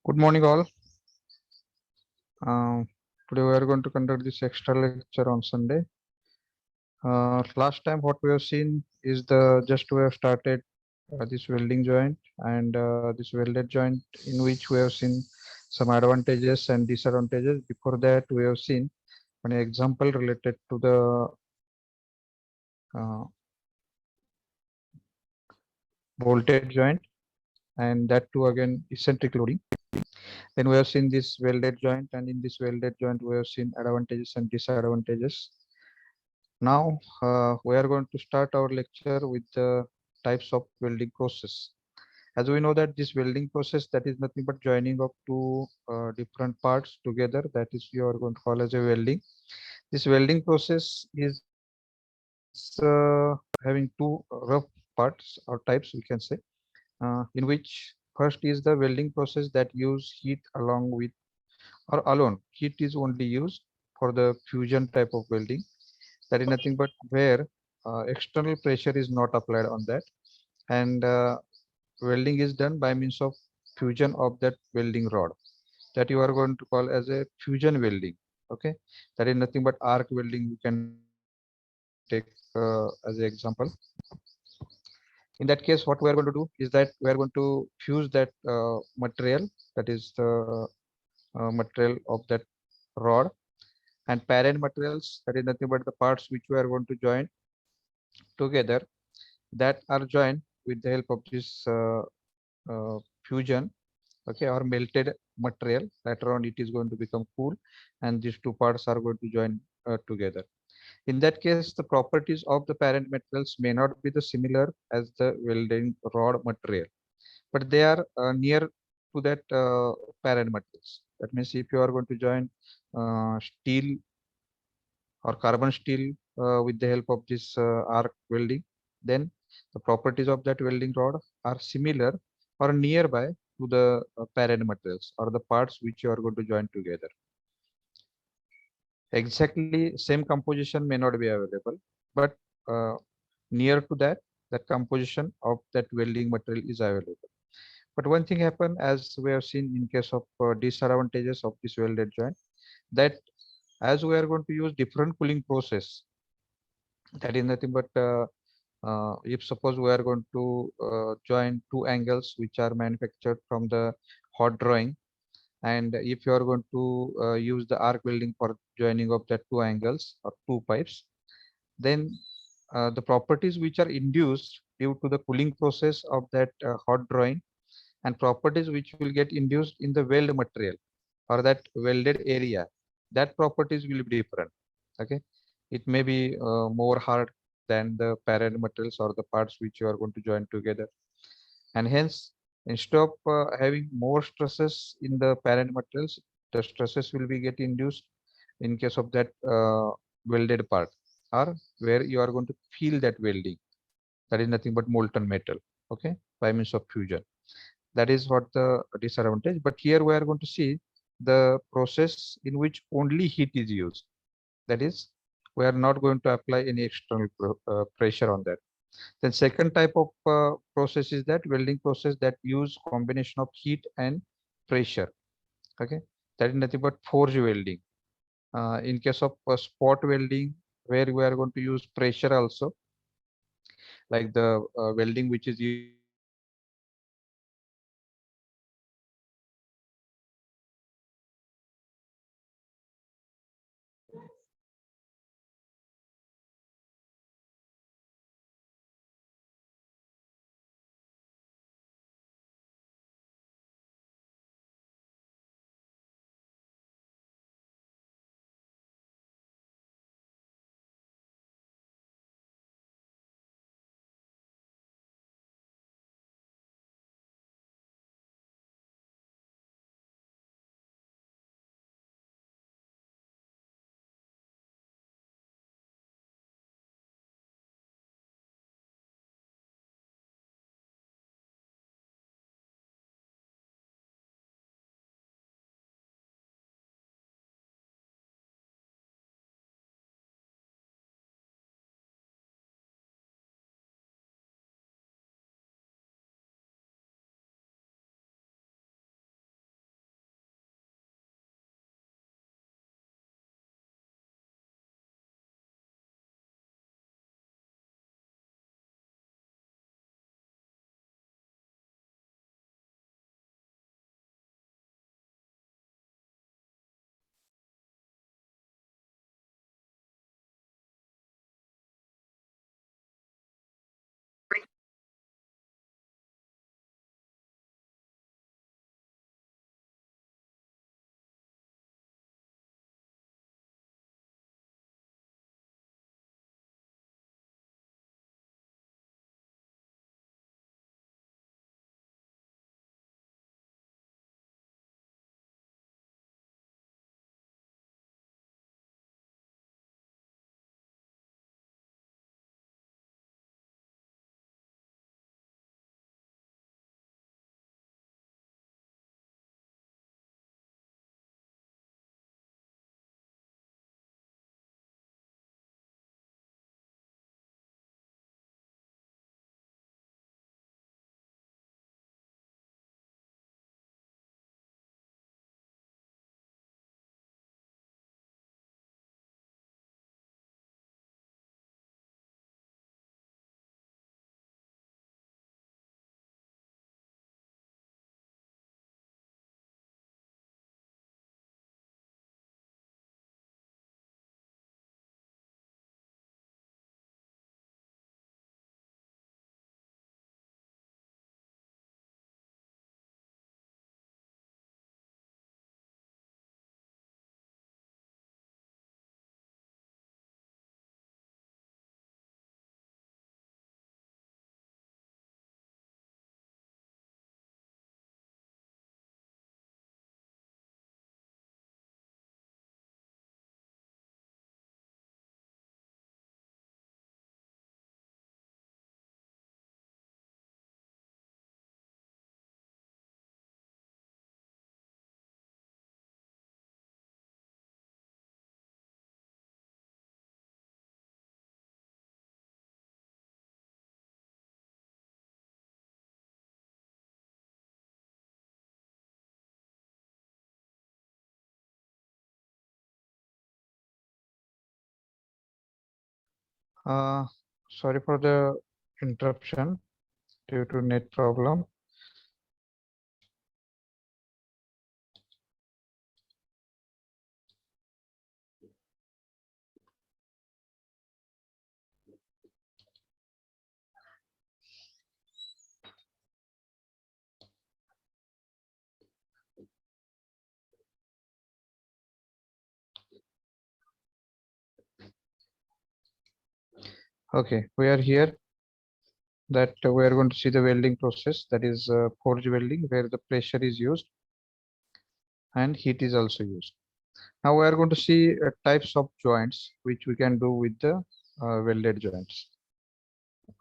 Good morning, all. Today we are going to conduct this extra lecture on Sunday. Last time, what we have seen is the just we have started this welding joint and this welded joint, in which we have seen some advantages and disadvantages. Before that, we have seen an example related to the uh, bolted joint, and that too again eccentric loading. Then we have seen this welded joint, and in this welded joint, we have seen advantages and disadvantages. Now we are going to start our lecture with the types of welding process. As we know that this welding process, that is nothing but joining of two different parts together, that is you are going to call as a welding. This welding process is having two rough parts or types, we can say, in which first is the welding process that use heat along with or alone. Heat is only used for the fusion type of welding. That is nothing but where external pressure is not applied on that, and welding is done by means of fusion of that welding rod, that you are going to call as a fusion welding. Okay, that is nothing but arc welding we can take as an example. In that case, what we are going to do is that we are going to fuse that material, that is the material of that rod, and parent materials, that is nothing but the parts which we are going to join together, that are joined with the help of this fusion, okay, or melted material. Later on it is going to become cool, and these two parts are going to join together. In that case, the properties of the parent materials may not be the similar as the welding rod material, but they are near to that parent materials. That means if you are going to join steel or carbon steel with the help of this arc welding, then the properties of that welding rod are similar or nearby to the parent materials or the parts which you are going to join together. Exactly same composition may not be available, but uh, near to that, that composition of that welding material is available. But one thing happen, as we have seen in case of disadvantages of this welded joint, that as we are going to use different cooling process, that is nothing but if suppose we are going to join two angles which are manufactured from the hot drawing, and if you are going to use the arc welding for joining of that two angles or two pipes, then the properties which are induced due to the cooling process of that hot drawing, and properties which will get induced in the weld material or that welded area, that properties will be different. Okay, it may be more hard than the parent materials or the parts which you are going to join together, and hence instead of having more stresses in the parent materials, the stresses will be get induced in case of that welded part, or where you are going to feel that welding, that is nothing but molten metal, okay, by means of fusion. That is what the disadvantage. But here we are going to see the process in which only heat is used. That is, we are not going to apply any external pressure on that. Then second type of process is that welding process that use combination of heat and pressure. Okay, that is nothing but forge welding. In case of spot welding, where we are going to use pressure also, like the welding which is used in case of Sorry for the interruption due to net problem. Okay, we are here that we are going to see the welding process, that is forge welding, where the pressure is used and heat is also used. Now we are going to see types of joints which we can do with the welded joints.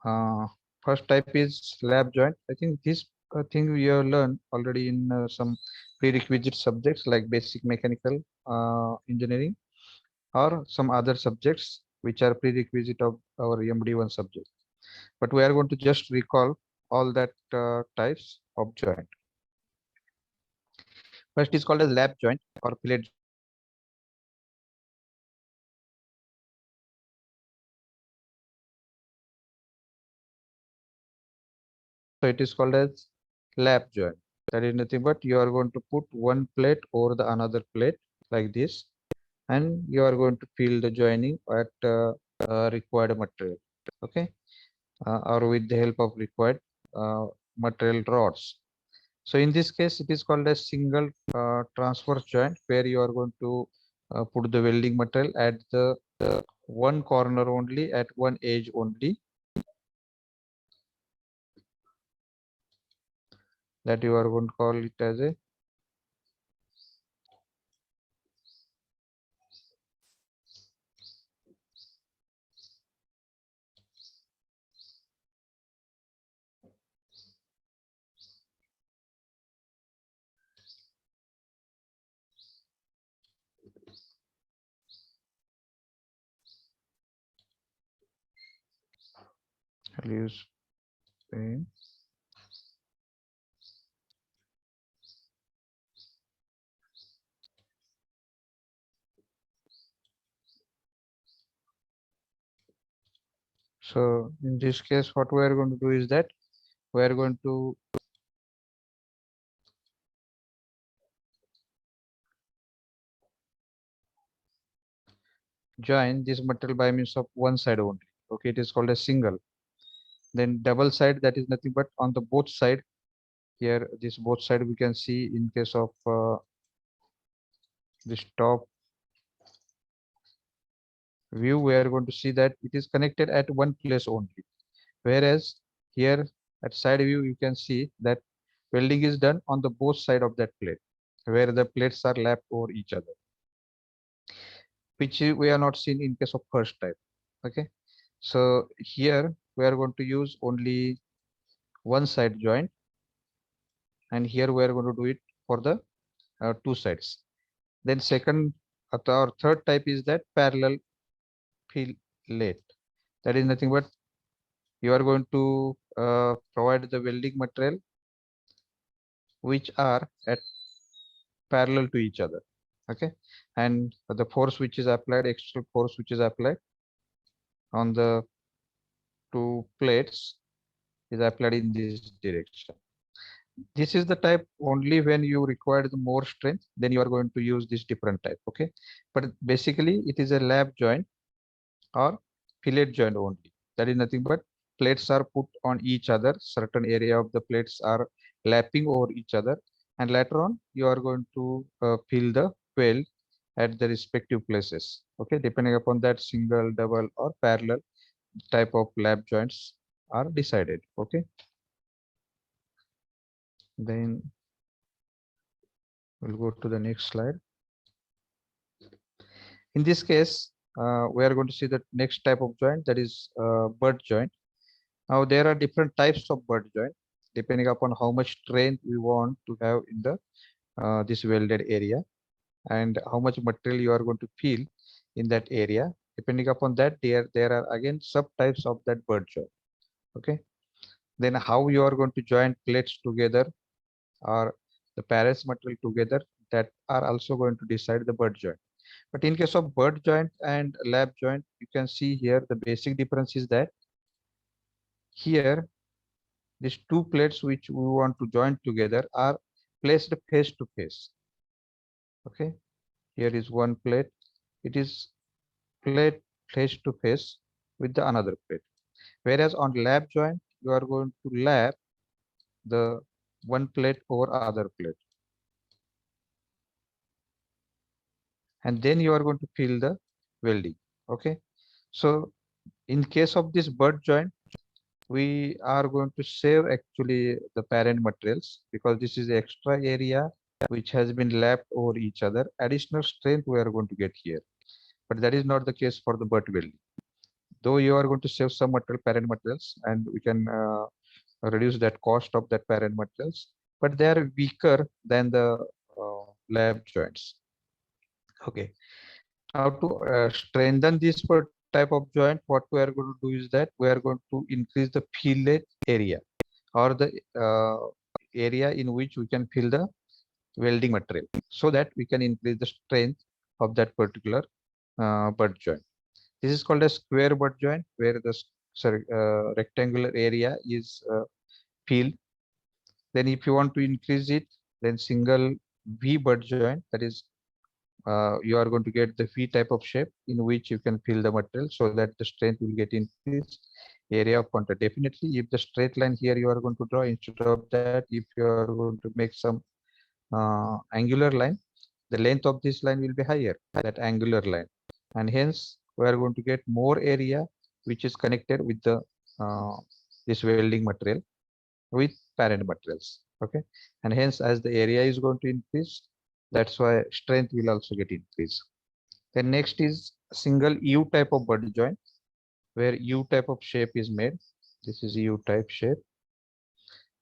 Uh, First type is lap joint. I think this thing we have learned already in some prerequisite subjects like basic mechanical engineering or some other subjects which are prerequisite of our MD1 subject. But we are going to just recall all that types of joint. First is called as lap joint or fillet. So it is called as lap joint. That is nothing but you are going to put one plate over the another plate like this, and you are going to fill the joining at required material. Okay, or with the help of required material rods. So in this case, it is called a single transverse joint where you are going to put the welding material at the one corner only, at one edge only, that you are going to call it as a I'll use pen. So in this case, what we are going to do is that we are going to join this material by means of one side only. Okay, it is called a single. Then double side, that is nothing but on the both side. Here, this both side we can see in case of this top view, we are going to see that it is connected at one place only. Whereas here at side view, you can see that welding is done on the both side of that plate, where the plates are lapped over each other, which we are not seen in case of first type. Okay, so here we are going to use only one side joint, and here we are going to do it for the two sides. Then second or third type is that parallel fillet. That is nothing but you are going to provide the welding material which are at parallel to each other. Okay, and the force which is applied, external force which is applied on the two plates is applied in this direction. This is the type only when you require the more strength, then you are going to use this different type. Okay, but basically it is a lap joint or fillet joint only. That is nothing but plates are put on each other, certain area of the plates are lapping over each other, and later on you are going to fill the weld at the respective places. Okay, depending upon that single, double or parallel type of lap joints are decided. Okay, then we'll go to the next slide. In this case, we are going to see the next type of joint, that is butt joint. Now there are different types of butt joint depending upon how much strength we want to have in the this welded area and how much material you are going to fill in that area. Depending upon that, there are again subtypes of that butt joint. Okay, then how you are going to join plates together or the parallel material together, that are also going to decide the butt joint. But in case of butt joint and lap joint, you can see here the basic difference is that here these two plates which we want to join together are placed face to face. Okay, here is one plate. It is plate face to face with the another plate. Whereas on lap joint, you are going to lap the one plate over other plate. And then you are going to fill the welding. Okay. So in case of this butt joint, we are going to save actually the parent materials because this is extra area which has been lapped over each other. Additional strength we are going to get here. But that is not the case for the butt welding. Though you are going to save some material, parent materials, and we can reduce that cost of that parent materials, but they are weaker than the lap joints. Okay. Now to strengthen this type of joint, what we are going to do is that we are going to increase the fillet area or the area in which we can fill the welding material so that we can increase the strength of that particular butt joint. This is called a square butt joint where the rectangular area is filled. Then if you want to increase it, then single V butt joint, that is you are going to get the V type of shape in which you can fill the material so that the strength will get increased. Area of contact. Definitely, if the straight line here you are going to draw, instead of that, if you are going to make some angular line, the length of this line will be higher, that angular line. And hence, we are going to get more area which is connected with the this welding material with parent materials. Okay. And hence, as the area is going to increase, that's why strength will also get increased. Then next is single U type of butt joint, where U type of shape is made. This is U type shape.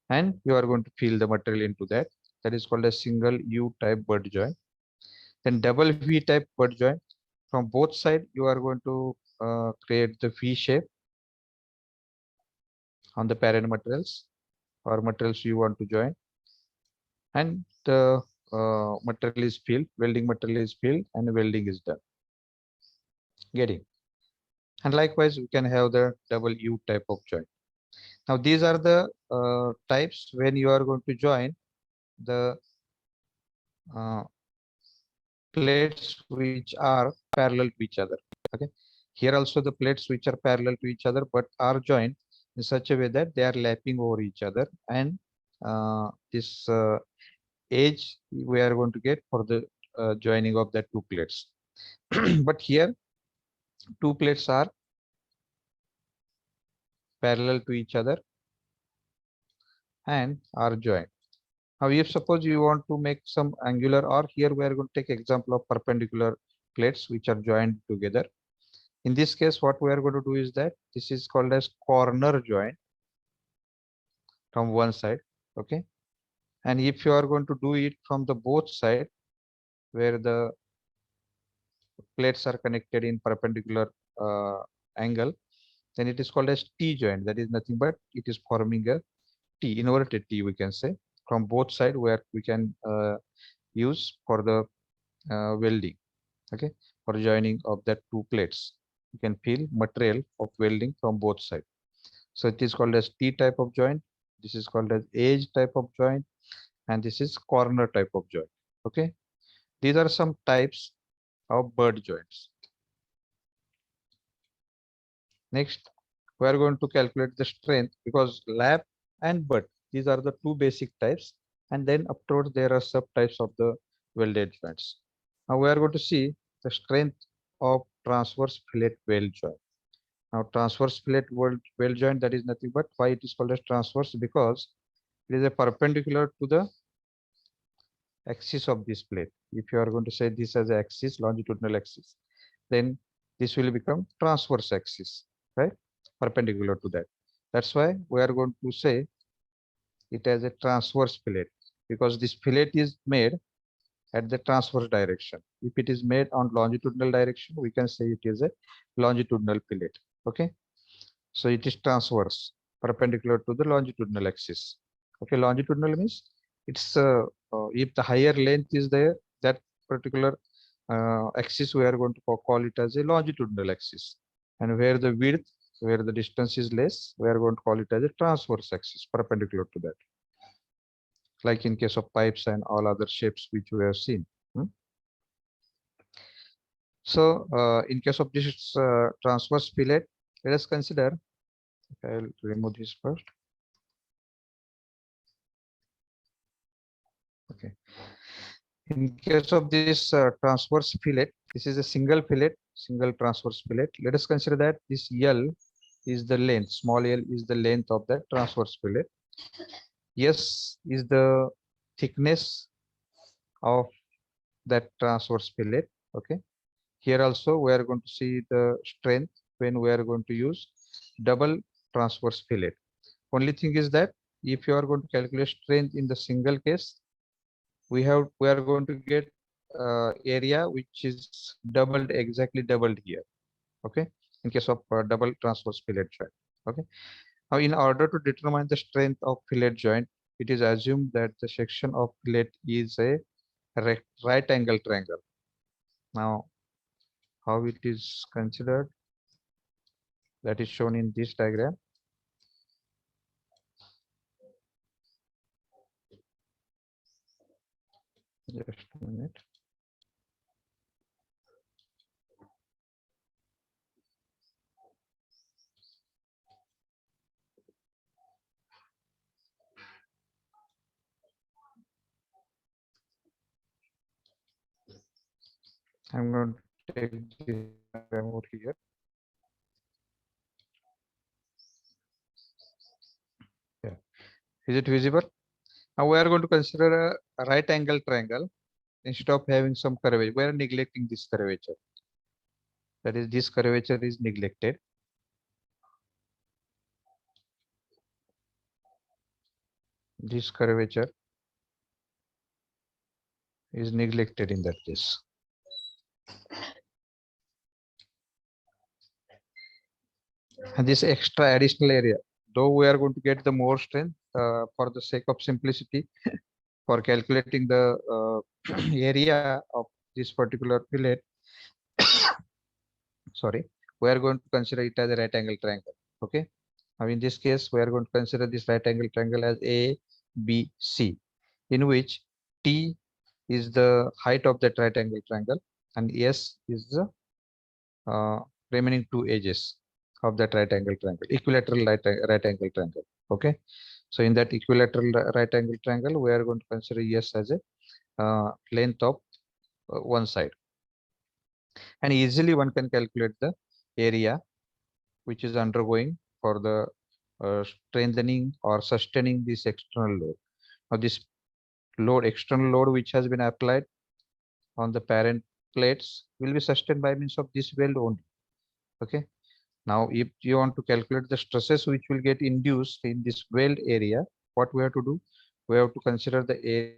And you are going to fill the material into that. That is called a single U type butt joint. Then double V type butt joint. From both sides, you are going to create the V shape on the parent materials or materials you want to join. And the material is filled, welding material is filled, and welding is done. Getting. And likewise, we can have the double U type of joint. Now, these are the types when you are going to join the plates which are parallel to each other. Okay. Here also the plates which are parallel to each other but are joined in such a way that they are lapping over each other, and this edge we are going to get for the joining of the two plates. But here two plates are parallel to each other and are joined. Now, if suppose you want to make some angular, or here we are going to take example of perpendicular plates which are joined together. In this case, what we are going to do is that this is called as corner joint from one side. Okay. And if you are going to do it from the both side where the plates are connected in perpendicular angle, then it is called as T joint. That is nothing but it is forming a T, inverted T, we can say, from both sides where we can use for the welding. Okay, for joining of that two plates, you can feel material of welding from both sides. So it is called as T type of joint. This is called as edge type of joint, and this is corner type of joint. Okay, these are some types of butt joints. Next, we are going to calculate the strength because lap and butt, these are the two basic types, and then afterwards there are subtypes of the welded joints. Now we are going to see the strength of transverse fillet weld joint. Now transverse fillet weld joint, that is nothing but why it is called as transverse, because it is a perpendicular to the axis of this plate. If you are going to say this as axis, longitudinal axis, then this will become transverse axis, right? Perpendicular to that. That's why we are going to say it as a transverse fillet, because this fillet is made at the transverse direction. If it is made on longitudinal direction, we can say it is a longitudinal fillet. Okay, so it is transverse, perpendicular to the longitudinal axis. Okay, longitudinal means it's if the higher length is there, that particular axis, we are going to call it as a longitudinal axis. And where the width, where the distance is less, we are going to call it as a transverse axis, perpendicular to that. Like in case of pipes and all other shapes which we have seen. So in case of this transverse fillet, let us consider, I'll remove this first. Okay. In case of this transverse fillet, this is a single fillet, single transverse fillet. Let us consider that this L is the length, small l is the length of that transverse fillet. S is the thickness of that transverse fillet. Okay. Here also we are going to see the strength when we are going to use double transverse fillet. Only thing is that if you are going to calculate strength in the single case, we are going to get area which is doubled, exactly doubled here. Okay, in case of double transverse fillet joint. Okay, now in order to determine the strength of fillet joint, it is assumed that the section of fillet is a right angle triangle. Now how it is considered, that is shown in this diagram. Just a minute. I'm going to take this diagram over here. Yeah. Is it visible? Now we are going to consider a right angle triangle. Instead of having some curvature, we are neglecting this curvature. That is, this curvature is neglected. This curvature is neglected in that case. And this extra additional area, though we are going to get the more strength for the sake of simplicity, for calculating the area of this particular fillet, sorry, we are going to consider it as a right angle triangle. Okay. Now in this case, we are going to consider this right angle triangle as A, B, C, in which T is the height of that right angle triangle and S is the remaining two edges of that right angle triangle, equilateral right angle triangle. Okay. So in that equilateral right angle triangle, we are going to consider S as a length of one side. And easily one can calculate the area which is undergoing for the strengthening or sustaining this external load. Now this load, external load which has been applied on the parent plates will be sustained by means of this weld only. Okay. Now if you want to calculate the stresses which will get induced in this weld area, what we have to do? We have to consider the area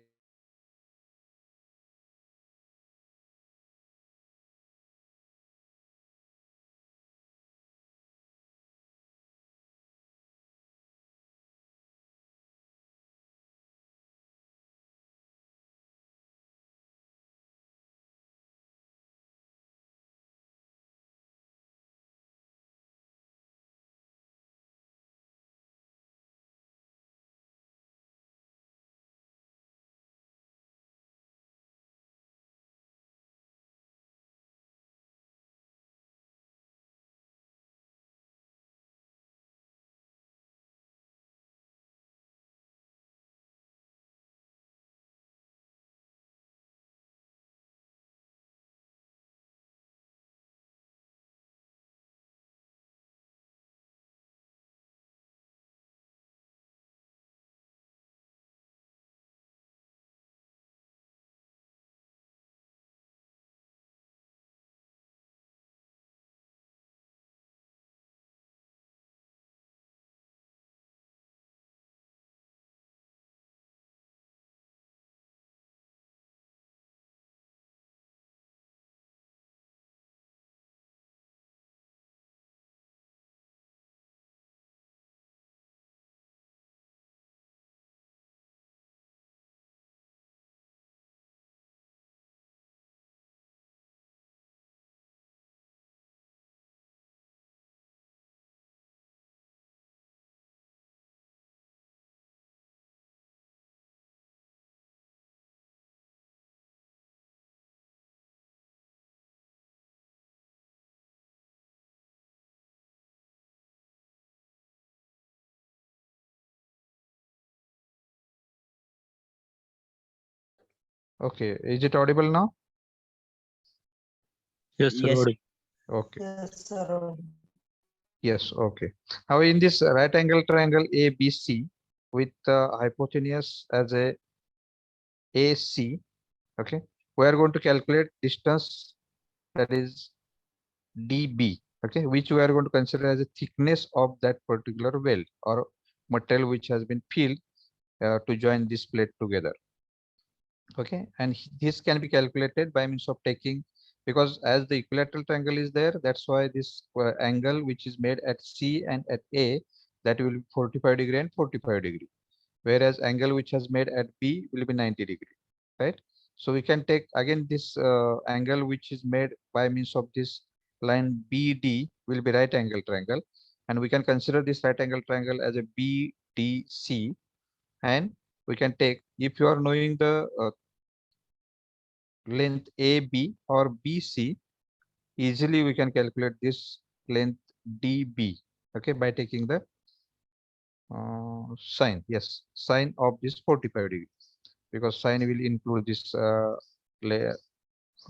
Okay, is it audible now? Yes, sir. Yes. Audible. Okay. Yes, sir. Yes, okay. Now in this right angle triangle ABC with hypotenuse as a AC, okay, we are going to calculate distance, that is dB, okay, which we are going to consider as a thickness of that particular weld or material which has been filled to join this plate together. Okay, and this can be calculated by means of taking, because as the equilateral triangle is there, that's why this angle which is made at C and at A, that will be 45 degree and 45 degree, whereas angle which has made at B will be 90 degree, right? So we can take again this angle which is made by means of this line BD will be right angle triangle, and we can consider this right angle triangle as a BDC, and we can take, if you are knowing the length AB or BC, easily we can calculate this length DB, okay, by taking the sine, yes, sine of this 45 degree, because sine will include this layer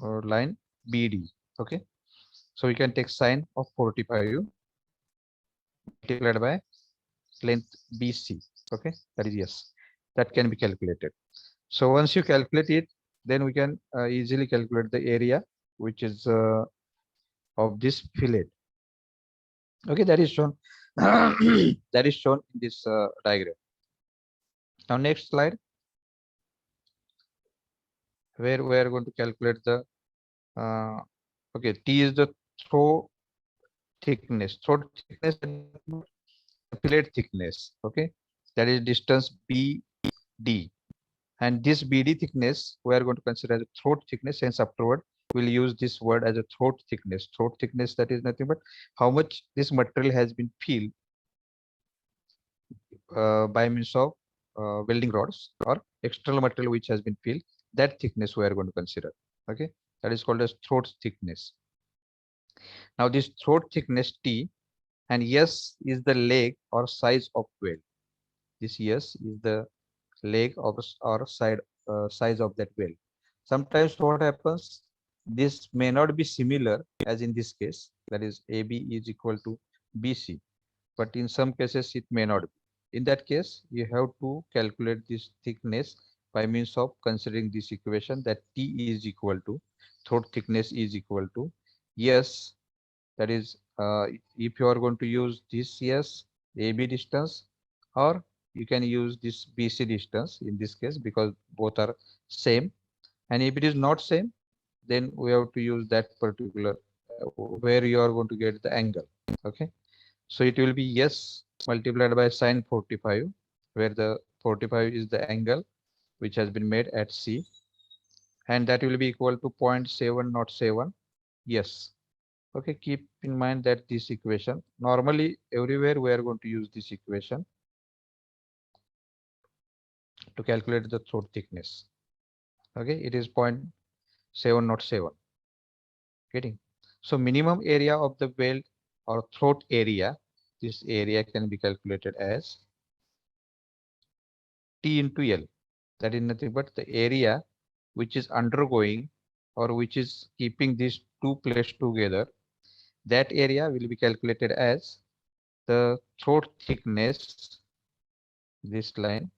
or line BD, okay. So we can take sine of 45 multiplied by length BC, okay, that is yes, that can be calculated. So once you calculate it, then we can easily calculate the area which is of this fillet. Okay, that is shown. That is shown in this diagram. Now next slide, where we are going to calculate the okay, T is the throat thickness. Throat thickness, fillet thickness. Okay, that is distance BD, and this BD thickness we are going to consider as a throat thickness. Hence, afterward we'll use this word as a throat thickness. Throat thickness, that is nothing but how much this material has been filled by means of welding rods or external material which has been filled, that thickness we are going to consider. Okay, that is called as throat thickness. Now this throat thickness T, and S is the leg or size of weld. This S is the leg of or side size of that weld. Sometimes what happens, this may not be similar as in this case, that is AB is equal to BC, but in some cases it may not be. In that case, you have to calculate this thickness by means of considering this equation, that T is equal to throat thickness is equal to S, that is if you are going to use this S AB distance, or you can use this BC distance in this case, because both are same. And if it is not same, then we have to use that particular where you are going to get the angle. Okay, so it will be S multiplied by sine 45, where the 45 is the angle which has been made at C, and that will be equal to 0.707. Yes. Okay, keep in mind that this equation, normally everywhere we are going to use this equation to calculate the throat thickness. Okay, it is 0.707. Getting? So minimum area of the weld or throat area, this area can be calculated as T into L. That is nothing but the area which is undergoing or which is keeping these two plates together. That area will be calculated as the throat thickness, this line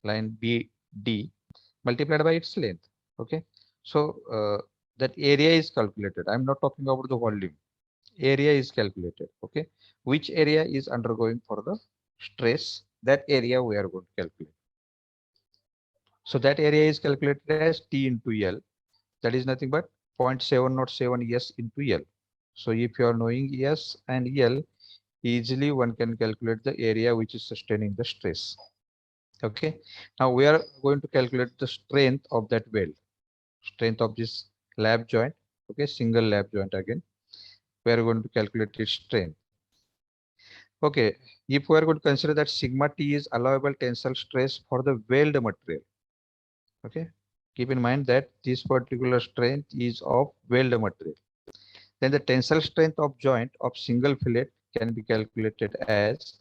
BD, multiplied by its length. Okay, so that area is calculated. I'm not talking about the volume. Area is calculated. Okay, which area is undergoing for the stress, that area we are going to calculate. So that area is calculated as T into L. That is nothing but 0.707 S into L. So if you are knowing S and L, easily one can calculate the area which is sustaining the stress. Okay, now we are going to calculate the strength of that weld, strength of this lap joint. Okay, single lap joint again. We are going to calculate its strength. Okay, if we are going to consider that sigma T is allowable tensile stress for the weld material. Okay, keep in mind that this particular strength is of weld material. Then the tensile strength of joint of single fillet can be calculated as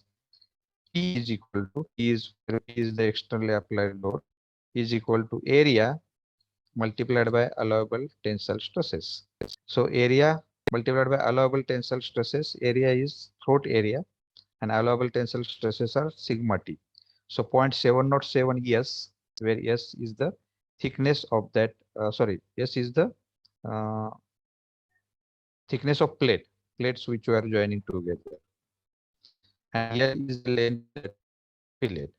T is equal to, T is the externally applied load, is equal to area multiplied by allowable tensile stresses. So area multiplied by allowable tensile stresses, area is throat area and allowable tensile stresses are sigma t. So 0.707 S, where S is the thickness of that, S is the uh, thickness of plates which we are joining together. And L is the length of that plate.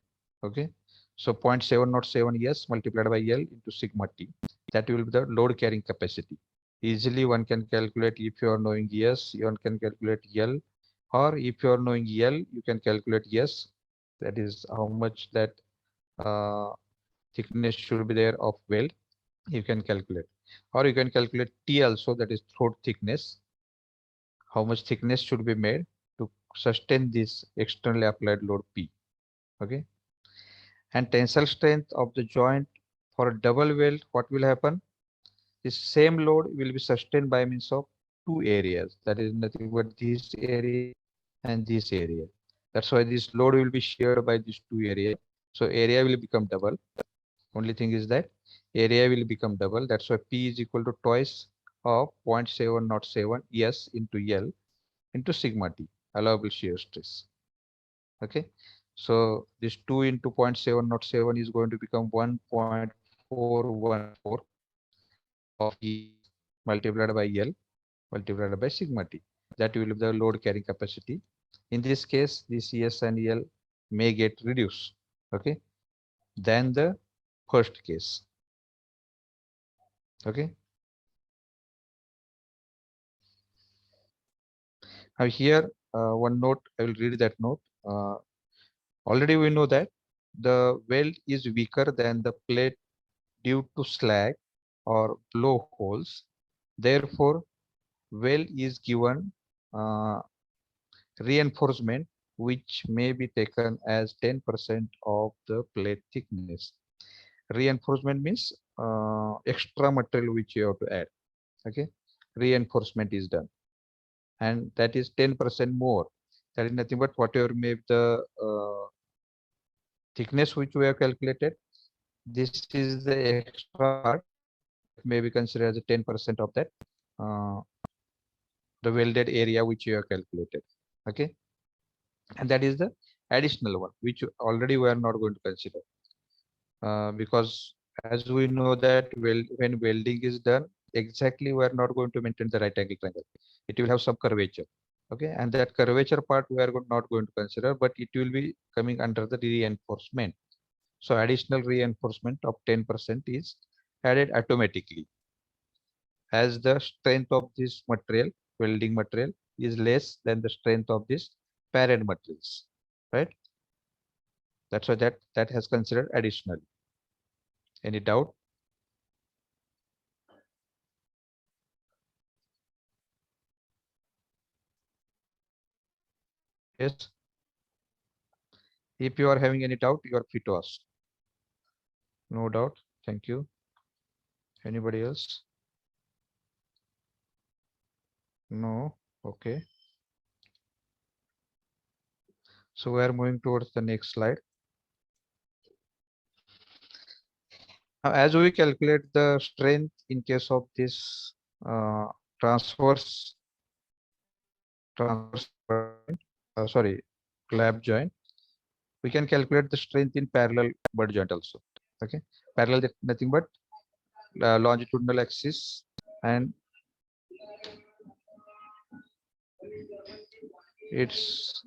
Okay. So 0.707 S multiplied by L into sigma t. That will be the load carrying capacity. Easily one can calculate if you are knowing S, one can calculate L, or if you are knowing L, you can calculate S. That is how much that uh, thickness should be there of weld. You can calculate, or you can calculate T also, that is throat thickness. How much thickness should be made to sustain this externally applied load P. Okay. And tensile strength of the joint for a double weld, what will happen? This same load will be sustained by means of two areas. That is nothing but this area and this area. That's why this load will be shared by these two areas. So area will become double. Only thing is that area will become double. That's why P is equal to twice of 0.707 S into L into sigma T, allowable shear stress. Okay. So this 2 into 0.707 is going to become 1.414 of E multiplied by L multiplied by sigma T. That will be the load carrying capacity. In this case, this S and L may get reduced. Okay. Than the first case. Okay. Now here, one note, I will read that note. Already we know that the weld is weaker than the plate due to slag or blow holes. Therefore, weld is given reinforcement which may be taken as 10% of the plate thickness. Reinforcement means extra material which you have to add. Okay, reinforcement is done, and that is 10% more. That is nothing but whatever may be the thickness which we have calculated. This is the extra part that may be considered as a 10% of that uh, the welded area which you have calculated. Okay, and that is the additional one which already we are not going to consider because as we know that when welding is done, exactly we are not going to maintain the right angle triangle. It will have some curvature. Okay, and that curvature part we are not going to consider, but it will be coming under the reinforcement. So additional reinforcement of 10% is added automatically as the strength of this material, welding material, is less than the strength of this parent materials, right? That's why that has considered additional. Any doubt? Yes. If you are having any doubt, you are free to ask. No doubt. Thank you. Anybody else? No. Okay. So we are moving towards the next slide. Now, as we calculate the strength in case of this uh, transverse sorry, clap joint, we can calculate the strength in parallel butt joint also. Okay, parallel, that nothing but longitudinal axis and its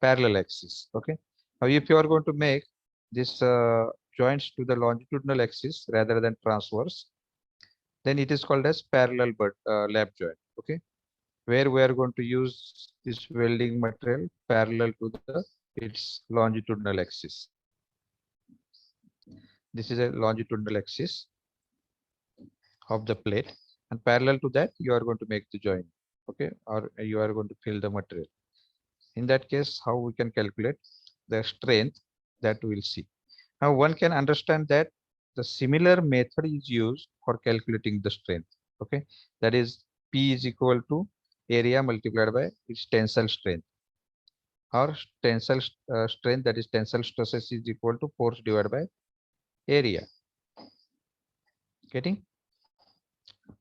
parallel axis. Okay, now if you are going to make this joints to the longitudinal axis rather than transverse, then it is called as parallel butt lap joint. Okay, where we are going to use this welding material parallel to the its longitudinal axis. This is a longitudinal axis of the plate, and parallel to that you are going to make the joint. Okay, or you are going to fill the material. In that case, how we can calculate the strength, that we'll see. Now one can understand that the similar method is used for calculating the strength. Okay, that is P is equal to area multiplied by its tensile strength, or tensile strength, that is tensile stresses, is equal to force divided by area. Getting?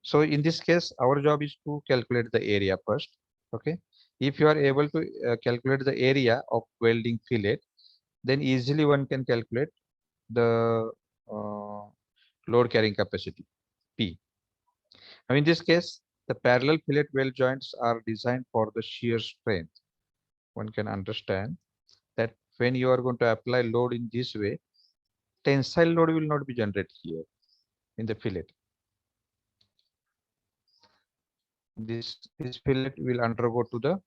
So in this case, our job is to calculate the area first. Okay. If you are able to calculate the area of welding fillet, then easily one can calculate the uh, load carrying capacity P. Now in this case, the parallel fillet weld joints are designed for the shear strength. One can understand that when you are going to apply load in this way, tensile load will not be generated here in the fillet. This fillet will undergo to the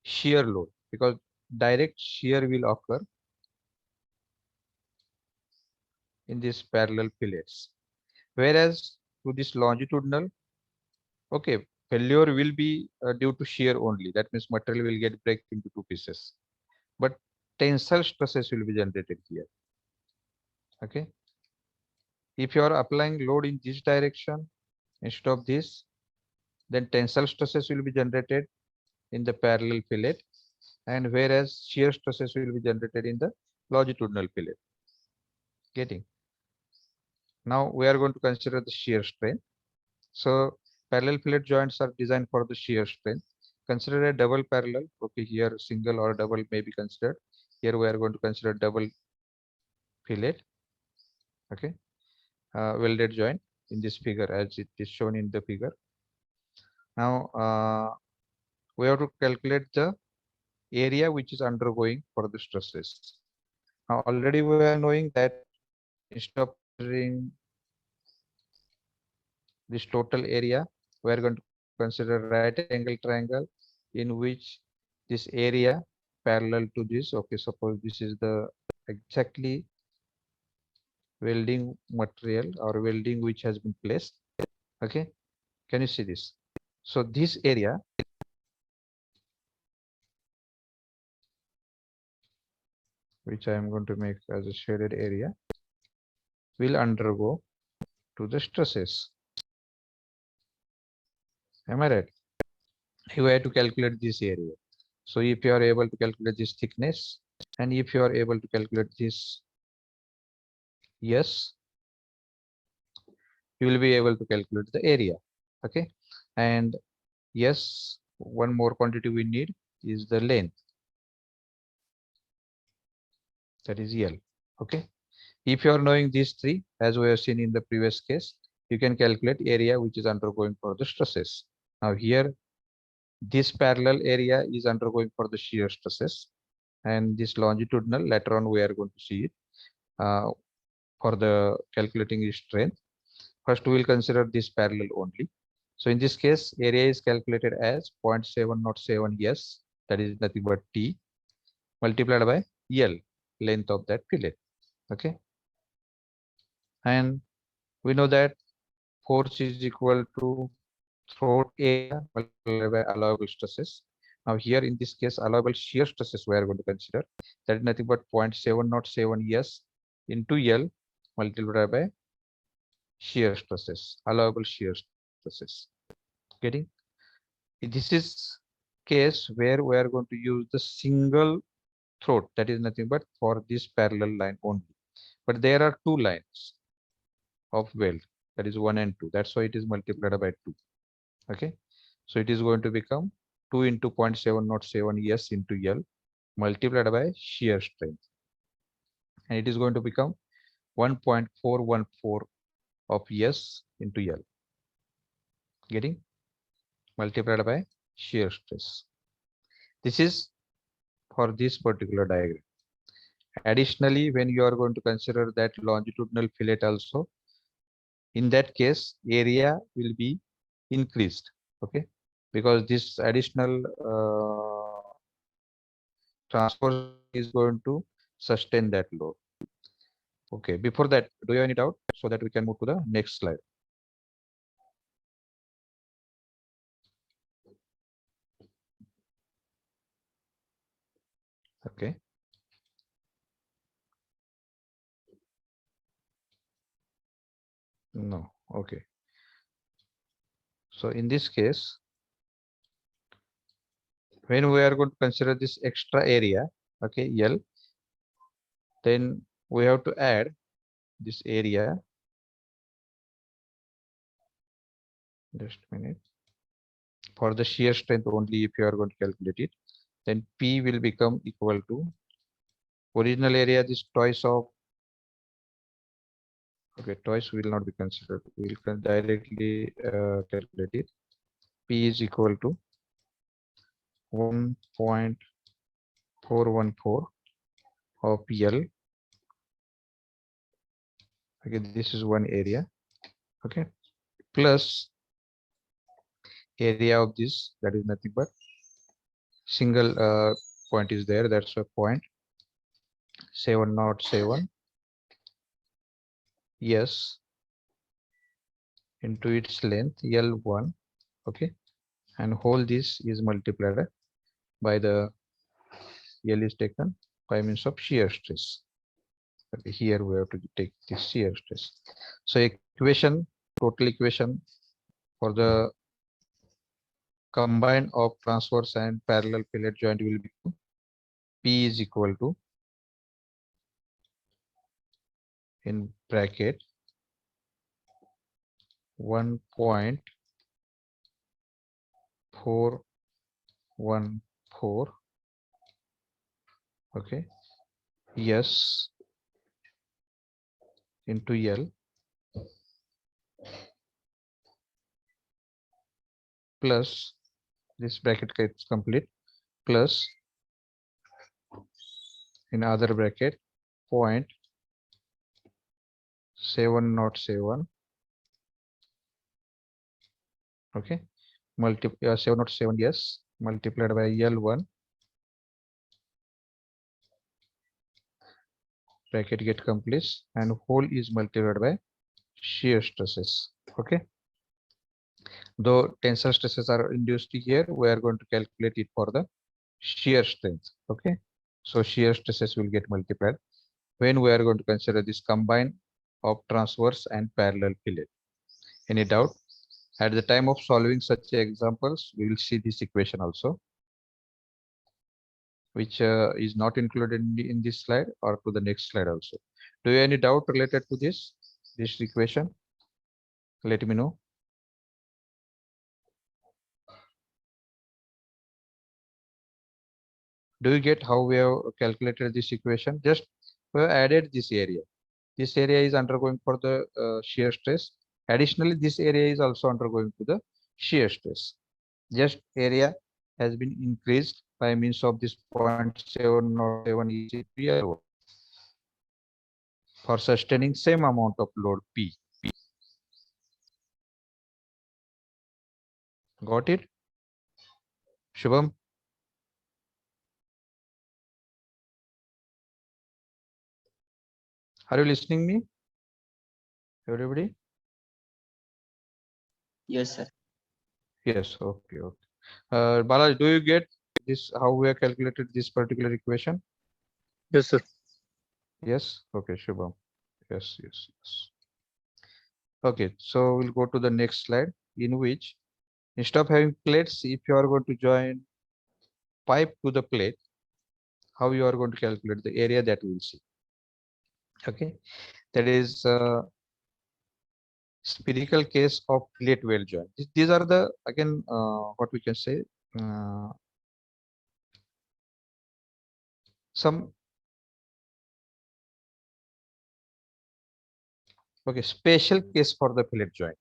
shear load because direct shear will occur in these parallel fillets. Whereas to this longitudinal, okay, failure will be due to shear only. That means material will get break into two pieces. But tensile stresses will be generated here. Okay. If you are applying load in this direction instead of this, then tensile stresses will be generated in the parallel fillet, and whereas shear stresses will be generated in the longitudinal fillet. Getting? Now we are going to consider the shear strain. So parallel fillet joints are designed for the shear strength. Consider a double parallel. Okay, here single or double may be considered. Here we are going to consider double fillet. Okay, welded joint in this figure as it is shown in the figure. Now we have to calculate the area which is undergoing for the stresses. Now already we are knowing that instead of considering this total area, we are going to consider right angle triangle in which this area parallel to this. Okay, suppose this is the exactly welding material or welding which has been placed. Okay, can you see this? So this area which I am going to make as a shaded area will undergo to the stresses. Am I right? You have to calculate this area. So if you are able to calculate this thickness, and if you are able to calculate this, yes, you will be able to calculate the area. Okay, and yes, one more quantity we need is the length, that is L. Okay, if you are knowing these three, as we have seen in the previous case, you can calculate area which is undergoing for the stresses. Now here, this parallel area is undergoing for the shear stresses, and this longitudinal, later on we are going to see it for the calculating its strength. First we will consider this parallel only. So in this case, area is calculated as 0.707 S, that is nothing but T, multiplied by L, length of that fillet. Okay, and we know that force is equal to throat area multiplied by allowable stresses. Now here in this case, allowable shear stresses we are going to consider, that is nothing but 0.707 S into L multiplied by shear stresses, allowable shear stresses. Getting? This is case where we are going to use the single throat, that is nothing but for this parallel line only. But there are two lines of weld, that is 1 and 2. That's why it is multiplied by 2. Okay, so it is going to become 2 into 0.707 S into L multiplied by shear strength, and it is going to become 1.414 of S into L. Getting? Multiplied by shear stress. This is for this particular diagram. Additionally, when you are going to consider that longitudinal fillet also, in that case, area will be increased. Okay, because this additional transfer is going to sustain that load. Okay, before that, do you have any doubt so that we can move to the next slide? Okay. No. Okay. So in this case, when we are going to consider this extra area, okay, L, then we have to add this area, just a minute, for the shear strength only, if you are going to calculate it, then P will become equal to original area, this twice of, okay, twice will not be considered. We will directly calculate it. P is equal to 1.414 of L. Okay, this is one area. Okay, plus area of this, that is nothing but single point is there, that's a 0.707. Yes, into its length L1. Okay, and whole this is multiplied by the L is taken by means of shear stress. Okay, here we have to take this shear stress. So equation, total equation for the combine of transverse and parallel fillet joint will be P is equal to, in bracket, 1.414. Okay, yes, into L plus this bracket gets complete, plus in other bracket 0.707. Okay, 707, yes, multiplied by L1, bracket get complete, and whole is multiplied by shear stresses. Okay, though tensile stresses are induced here, we are going to calculate it for the shear strength. Okay, so shear stresses will get multiplied when we are going to consider this combine of transverse and parallel fillet. Any doubt? At the time of solving such examples, we will see this equation also, which is not included in this slide, or to the next slide also. Do you have any doubt related to this equation? Let me know. Do you get how we have calculated this equation? Just we have added this area. This area is undergoing for the shear stress. Additionally, this area is also undergoing to the shear stress. Just area has been increased by means of this 0.707 ECPL for sustaining same amount of load P. Got it? Shubham? Are you listening me? Everybody? Yes, sir. Yes, okay, okay. Balaji, do you get this, how we have calculated this particular equation? Yes, sir. Yes, okay, Shubham. Yes, yes, yes. Okay, so we'll go to the next slide, in which instead of having plates, if you are going to join pipe to the plate, how you are going to calculate the area, that we will see. Okay, that is spherical case of plate weld joint. These are the, again, what we can say, some, okay, special case for the fillet joint.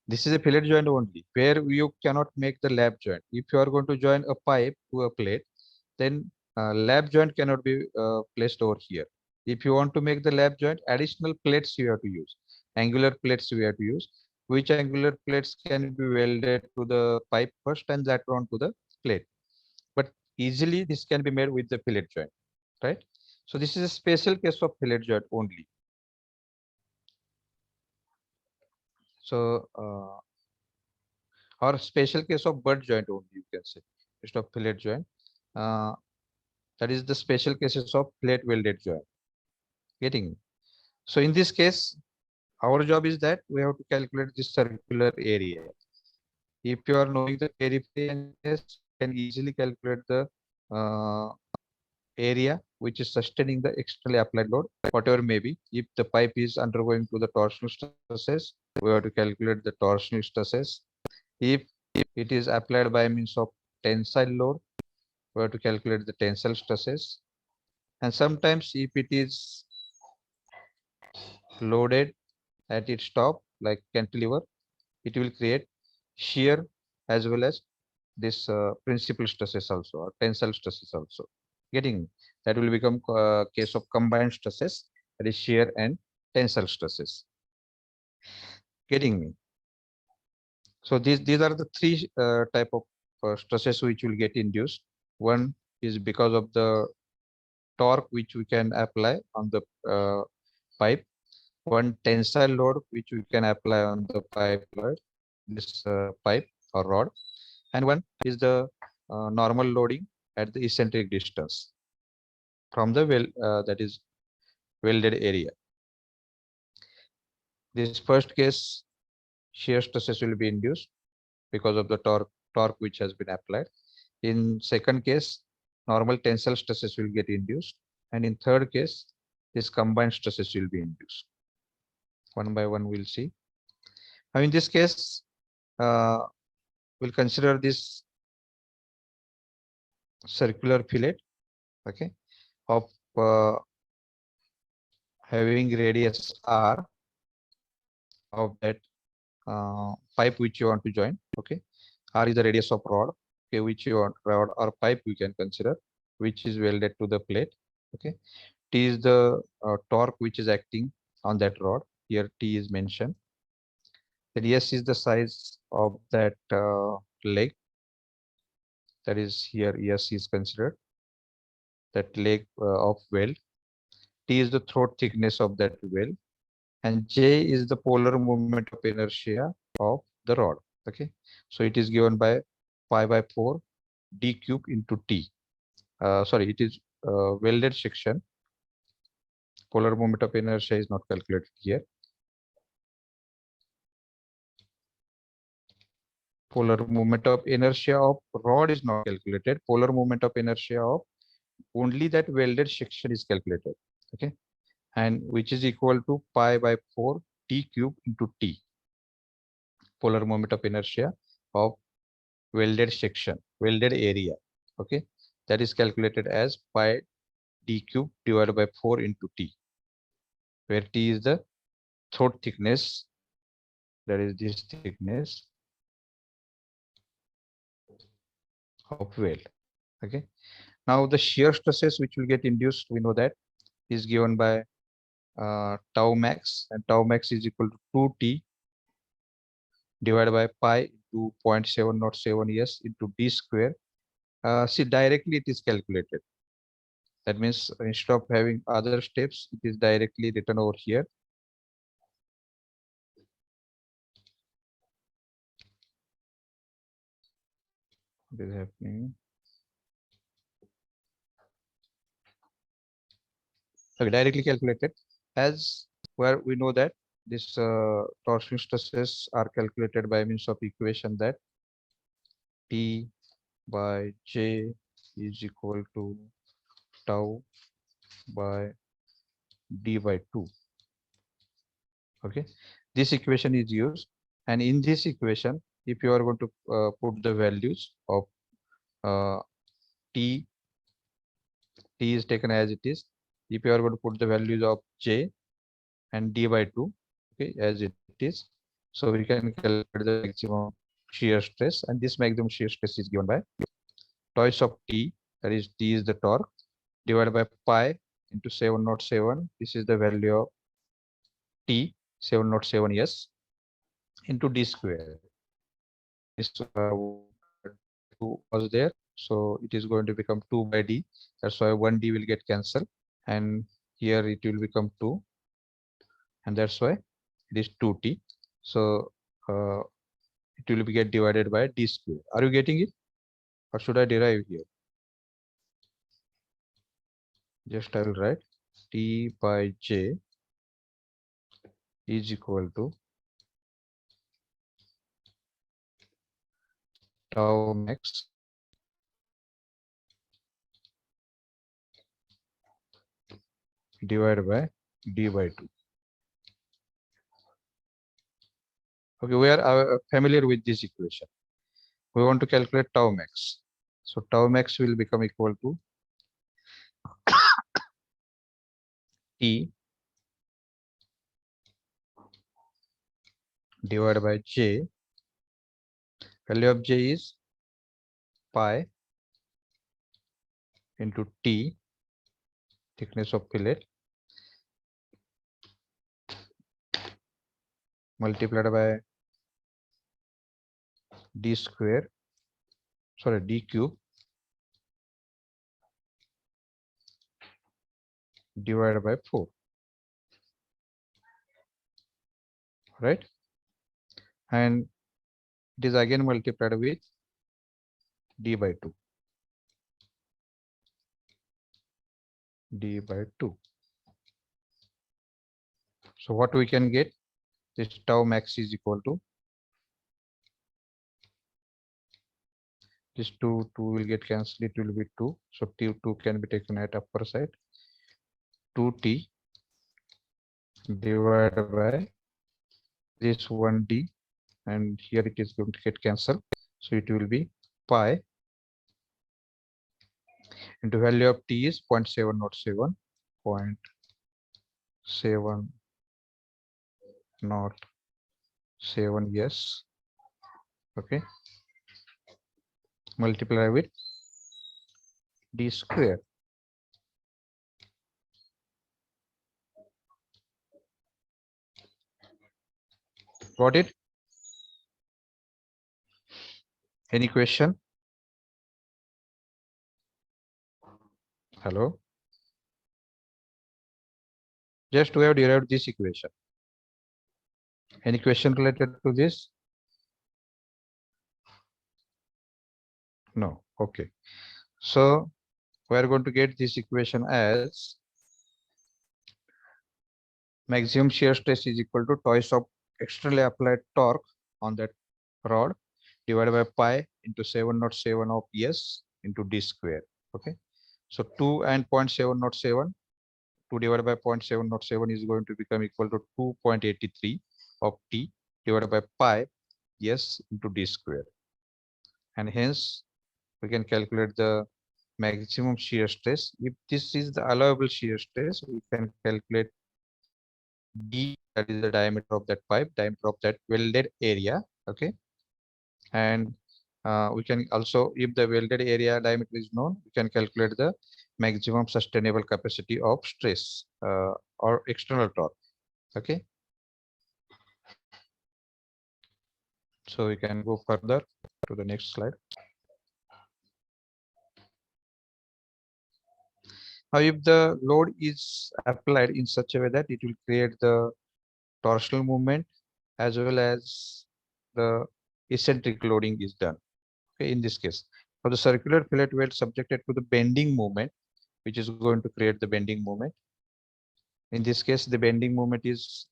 This is a fillet joint only, where you cannot make the lap joint. If you are going to join a pipe to a plate, then lap joint cannot be placed over here. If you want to make the lap joint, additional plates you have to use. Angular plates we have to use, which angular plates can be welded to the pipe first and that on to the plate. But easily this can be made with the fillet joint, right? So this is a special case of fillet joint only. So or special case of butt joint only, you can say, instead of fillet joint. Uh, that is the special cases of plate welded joint. Getting? So in this case, our job is that we have to calculate this circular area. If you are knowing the periphery, you can easily calculate the area which is sustaining the externally applied load, whatever may be. If the pipe is undergoing to the torsional stresses, we have to calculate the torsional stresses. If it is applied by means of tensile load, we have to calculate the tensile stresses. And sometimes if it is loaded at its top, like cantilever, it will create shear as well as this principal stresses also, or tensile stresses also. Getting that will become case of combined stresses, that is shear and tensile stresses. Getting me? So these are the three type of stresses which will get induced. One is because of the torque which we can apply on the pipe. One tensile load which we can apply on the pipe, this pipe or rod, and one is the normal loading at the eccentric distance from the that is welded area. This first case, shear stresses will be induced because of the torque which has been applied. In second case, normal tensile stresses will get induced, and in third case, this combined stresses will be induced. One by one, we'll see. Now, in this case, we'll consider this circular fillet, okay, of having radius r of that pipe which you want to join. Okay, r is the radius of rod, okay, which you want, rod or pipe we can consider, which is welded to the plate. Okay, t is the torque which is acting on that rod. Here t is mentioned. Then s is the size of that leg, that is here s is considered, that leg of weld. T is the throat thickness of that weld, and J is the polar moment of inertia of the rod. Okay, so it is given by pi by 4 d cube into T. Sorry, it is welded section. Polar moment of inertia is not calculated here. Polar moment of inertia of rod is not calculated. Polar moment of inertia of only that welded section is calculated. Okay, and which is equal to pi by 4 d cube into T. Polar moment of inertia of welded section, welded area. Okay, that is calculated as pi d cube divided by 4 into T, where T is the throat thickness, that is this thickness of weld. Okay, now the shear stresses which will get induced, we know that is given by tau max, and tau max is equal to 2T divided by pi into 0.707 s into d square. See, directly it is calculated. That means instead of having other steps, it is directly written over here. What is happening? Okay, directly calculated, as where we know that this torsion stresses are calculated by means of equation that T by J is equal to tau by D by 2. Okay, this equation is used, and in this equation, if you are going to put the values of uh, T is taken as it is. If you are going to put the values of J and D by 2, okay, as it is, so we can calculate the maximum shear stress, and this maximum shear stress is given by twice of T, that is T is the torque, divided by pi into 707. This is the value of T, 707 s, into D square. This 2 was there, so it is going to become 2 by D. That's why 1D will get cancelled, and here it will become 2, and that's why it is 2T. So it will be get divided by D square. Are you getting it, or should I derive here? Just I will write T by J is equal to tau max divided by d by 2. Okay, we are familiar with this equation. We want to calculate tau max. So tau max will become equal to T divided by J. Value of J is pi into T, thickness of fillet, multiplied by d square, sorry, d cube divided by 4, right? And it is again multiplied with d by 2. D by 2. So what we can get, this tau max is equal to this 2 will get cancelled, it will be 2. So T2 can be taken at upper side, 2T divided by this 1D, and here it is going to get cancelled. So it will be pi into value of T is 0.707, 0.707, yes. Okay. Multiply with d square. Got it? Any question? Hello? Just we have derived this equation. Any question related to this? No. Okay. So we are going to get this equation as maximum shear stress is equal to twice of externally applied torque on that rod divided by pi into 707 of S into d square. Okay. So 2 and 0.707, 2 divided by 0.707 is going to become equal to 2.83 of T divided by pi S into d square. And hence we can calculate the maximum shear stress. If this is the allowable shear stress, we can calculate D, that is the diameter of that pipe, diameter of that welded area. Okay. And we can also, if the welded area diameter is known, we can calculate the maximum sustainable capacity of stress or external torque. Okay. So we can go further to the next slide. Now, if the load is applied in such a way that it will create the torsional movement as well as the eccentric loading is done. Okay, in this case, for the circular fillet weld subjected to the bending moment, which is going to create the bending moment. In this case, the bending moment is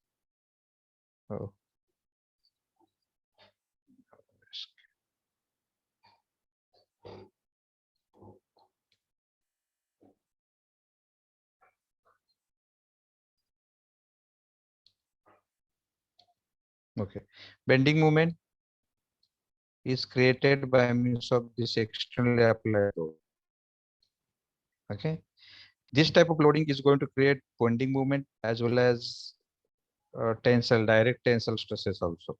okay. Bending moment is created by means of this externally applied load. Okay. This type of loading is going to create bending moment as well as tensile, direct tensile stresses also.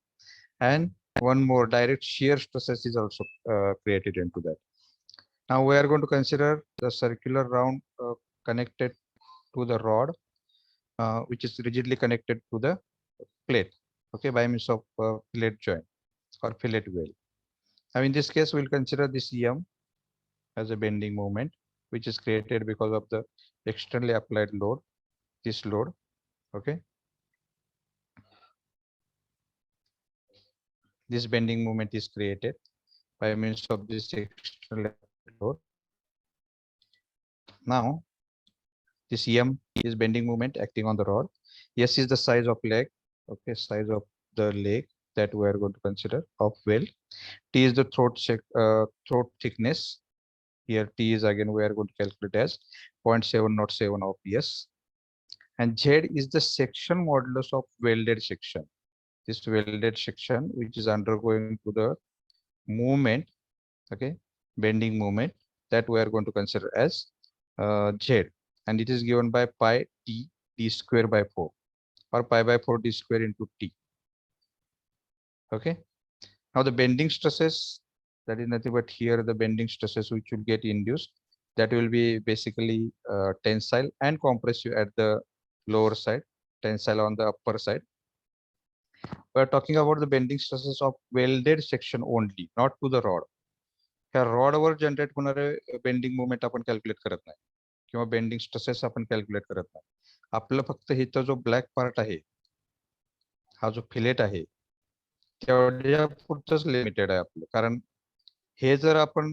And one more, direct shear stresses is also created into that. Now we are going to consider the circular round connected to the rod, which is rigidly connected to the plate, okay, by means of fillet joint or fillet weld. Now in this case, we'll consider this EM as a bending moment, which is created because of the externally applied load, this load, okay. This bending moment is created by means of this external load. Now, this EM is bending moment acting on the rod. S is the size of leg, okay, size of the leg that we are going to consider of weld. T is the throat thickness. Here T is again we are going to calculate as 0.707 of S. and Z is the section modulus of welded section. This welded section which is undergoing to the movement, okay, bending movement, that we are going to consider as Z, and it is given by pi t d square by 4 or pi by 4 d square into t. Okay, now the bending stresses, that is nothing but here the bending stresses which will get induced, that will be basically tensile and compressive at the lower side, tensile on the upper side. We are talking about the bending stresses of welded section only, not to the rod. ह्या रॉडवर generate होणारे bending movement आपण calculate करत नाही किंवा bending stresses आपण calculate करत नाही. आपलं फक्त इथं जो ब्लॅक पार्ट आहे, हा जो फिलेट आहे, तेवढ्या पुरतच लिमिटेड आहे आपलं. कारण हे जर आपण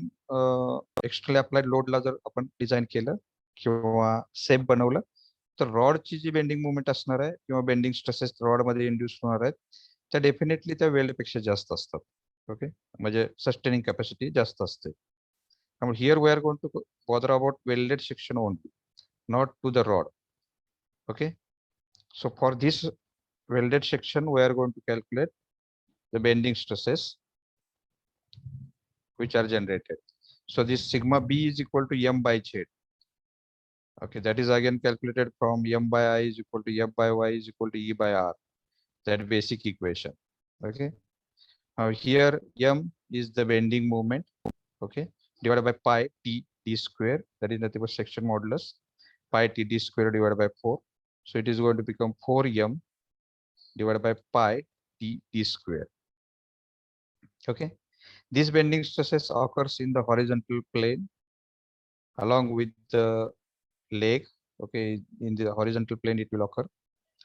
एक्स्ट्रली अप्लाइड लोडला जर आपण डिझाईन केलं किंवा सेफ बनवलं, तर रॉडची जी बेंडिंग मुवमेंट असणार आहे किंवा बेंडिंग स्ट्रेसेस रॉडमध्ये इंड्यूस होणार आहेत, त्या डेफिनेटली त्या वेल्डपेक्षा जास्त असतात. ओके, म्हणजे सस्टेनिंग कॅपॅसिटी जास्त असते. त्यामुळे here we are going to bother about welded section only, not to the rod. Okay, so for this welded section we are going to calculate the bending stresses which are generated. So this sigma b is equal to m by z. Okay, that is again calculated from m by I is equal to f by y is equal to e by r, that basic equation. Okay, now here m is the bending moment, okay, divided by pi t d square, that is nothing but section modulus, pi t d square divided by 4. So it is going to become 4m divided by pi t d square. Okay, this bending stresses occurs in the horizontal plane along with the leg. Okay, in the horizontal plane it will occur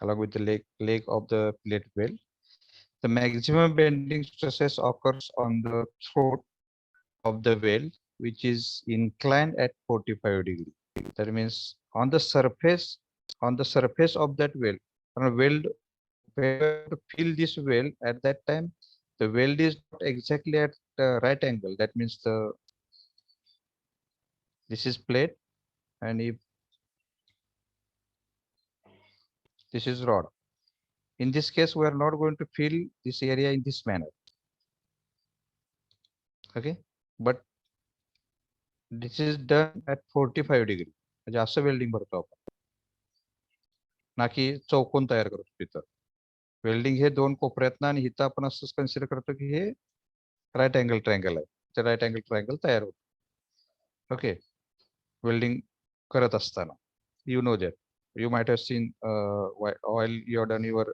along with the leg of the plate weld. The maximum bending stresses occurs on the throat of the weld, which is inclined at 45 degrees. That means on the surface of that weld, on a weld, to feel this weld at that time, the weld is not exactly at the right angle. That means this is plate, and if this is rod, in this case we are not going to fill this area in this manner. Okay, but this is done at 45 degree. म्हणजे असं welding भरतो आपण, ना की चौकोन तयार करतो. तिथं वेल्डिंग हे दोन कोपऱ्यातनं, आणि इथं आपण असंच कन्सिडर करतो की हे राईट अँगल ट्रायंगल आहे, तर राईट अँगल ट्रायंगल तयार होतो. ओके, वेल्डिंग करत असताना you know that you might have seen while you have done your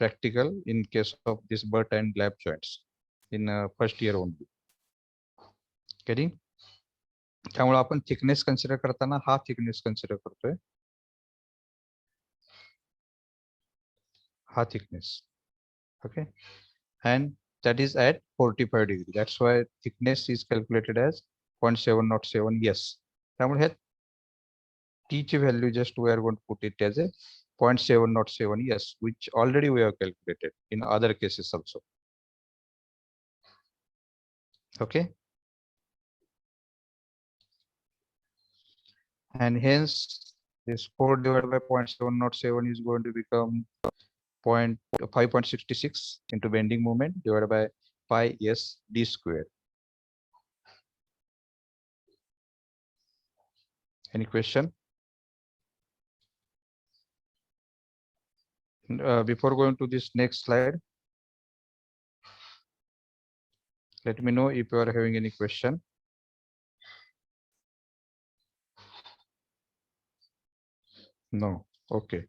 practical in case of this butt and lap joints in first year only. Getting? त्यामुळे आपण thickness consider करताना हा thickness consider करतोय, हा thickness. Okay, and that is at 45 degree. That's why thickness is calculated as 0.707. Yes, त्यामुळे ह्या t ची value just we are going to put it as a 0.707. Yes, which already we have calculated in other cases also. Okay, and hence this 4 divided by 0.707 is going to become 5.66 into bending moment divided by pi s d square. Any question? Before going to this next slide, let me know if you are having any question. No. Okay.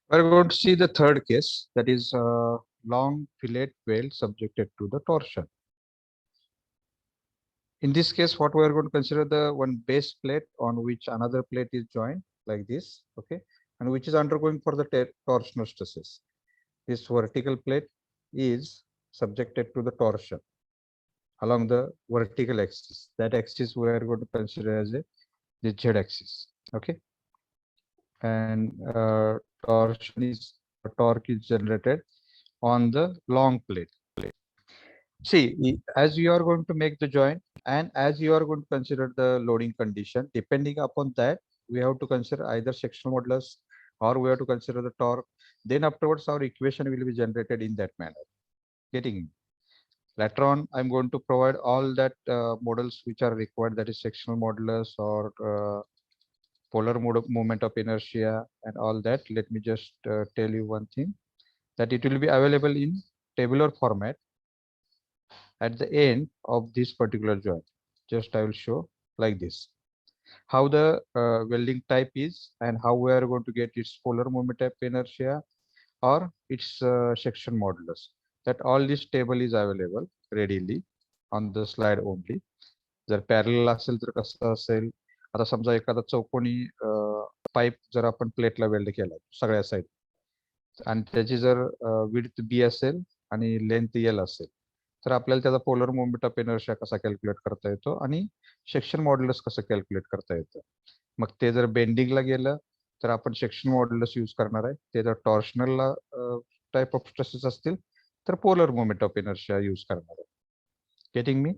We're going to see the third case, that is long fillet weld subjected to the torsion. In this case, what we are going to consider, the one base plate on which another plate is joined like this, okay, and which is undergoing for the torsional stresses. This vertical plate is subjected to the torsion along the vertical axis. That axis we are going to consider as the z axis. Okay, and torque is generated on the long plate. See, as you are going to make the joint and as you are going to consider the loading condition, depending upon that, we have to consider either sectional modulus or we have to consider the torque. Then afterwards, our equation will be generated in that manner. Getting in. Later on, I'm going to provide all that models which are required, that is sectional modulus or polar moment of inertia and all that. Let me just tell you one thing, that it will be available in tabular format at the end of this particular joint. Just I will show like this, how the welding type is and how we are going to get its polar moment of inertia or its section modulus. That all this table is available readily on the slide only. जर parallel असेल तर कसं असेल, आता समजा एखादा चौकोनी pipe जर आपण प्लेटला वेल्ड केला सगळ्या साईड आणि त्याची जर विड्थ बी असेल आणि लेंथ एल असेल, तर आपल्याला त्याचा पोलर मोमेंट ऑफ इनर्शिया कसा कॅल्क्युलेट करता येतो आणि सेक्शन मॉड्युलस कसं कॅल्क्युलेट करता येतं. मग ते जर बेंडिंगला गेलं तर आपण सेक्शन मॉड्युलस यूज करणार आहे. ते जर टॉर्शनलला टाइप ऑफ स्ट्रेसेस असतील तर polar moment of inertia use करणार आहे. Getting me?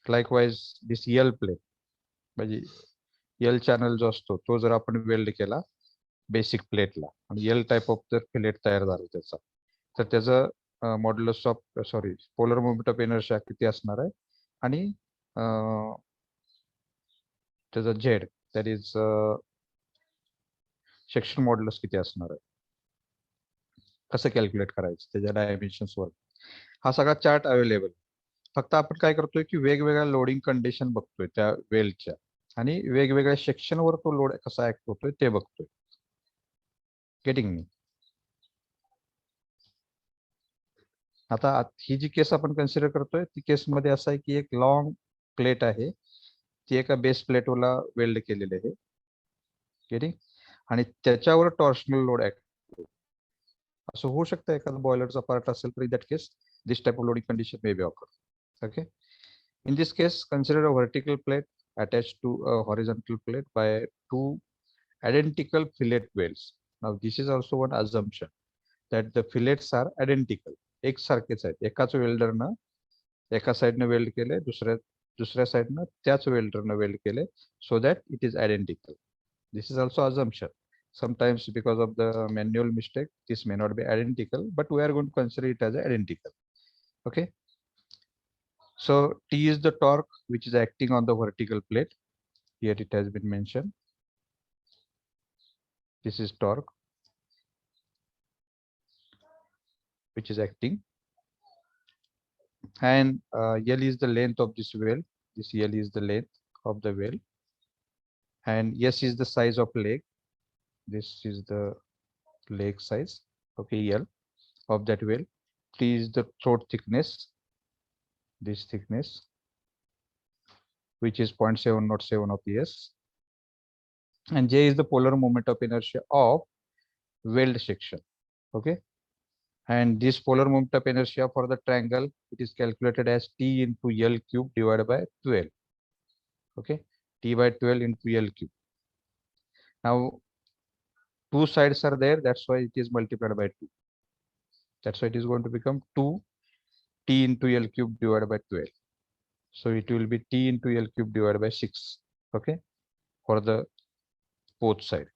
Likewise this L plate म्हणजे यल चॅनल जो असतो तो जर आपण वेल्ड केला बेसिक प्लेटला आणि यल टाइप ऑफ जर फिलेट तयार झाला त्याचा, तर त्याचं modulus of polar moment of inertia किती असणार आहे आणि त्याचा Z that is section modulus किती असणार आहे, कसं कॅल्क्युलेट करायचं त्याच्या डायमेन्शन्सवर. हा सगळा चार्ट अवेलेबल. फक्त आपण काय करतोय की वेगवेगळ्या लोडिंग कंडिशन बघतोय त्या वेल्डच्या आणि वेगवेगळ्या सेक्शनवर तो लोड कसा ऍक्ट होतोय ते बघतोय. Getting me? आता ही जी केस आपण कन्सिडर करतोय ती केस मध्ये असं आहे की एक लॉंग प्लेट आहे, ती एका बेस प्लेटला वेल्ड केलेली आहे. गेटिंग? आणि त्याच्यावर टॉर्शनल लोड ऍक्ट. असं होऊ शकतं एखादा बॉयलरचा पार्ट असेल तर in that case this type of loading condition may be occur. Okay. In this case, consider a vertical plate attached to a horizontal plate by two identical fillet welds. Now, this is also one assumption that the fillets are identical. एक सारखेच आहेत. एकाच वेल्डरनं एका साइडनं weld केले, दुसऱ्या साइडनं त्याच वेल्डरनं weld केले, so that it is identical. This is also assumption. Sometimes because of the manual mistake, this may not be identical, but we are going to consider it as identical. Okay. So T is the torque which is acting on the vertical plate. Here it has been mentioned. This is torque which is acting, and L is the length of this weld. This L is the length of the weld, and S is the size of leg. This is the leg size. Okay, L of that weld. T is the throat thickness. This thickness, which is 0.707 of S, and J is the polar moment of inertia of weld section. Okay, and this polar moment of inertia for the triangle, it is calculated as T into L cube divided by 12. Okay, T by 12 into L cube. Now two sides are there, that's why it is multiplied by 2. That's why it is going to become 2 T into L cube divided by 12. So it will be T into L cube divided by 6. Okay, for the both side.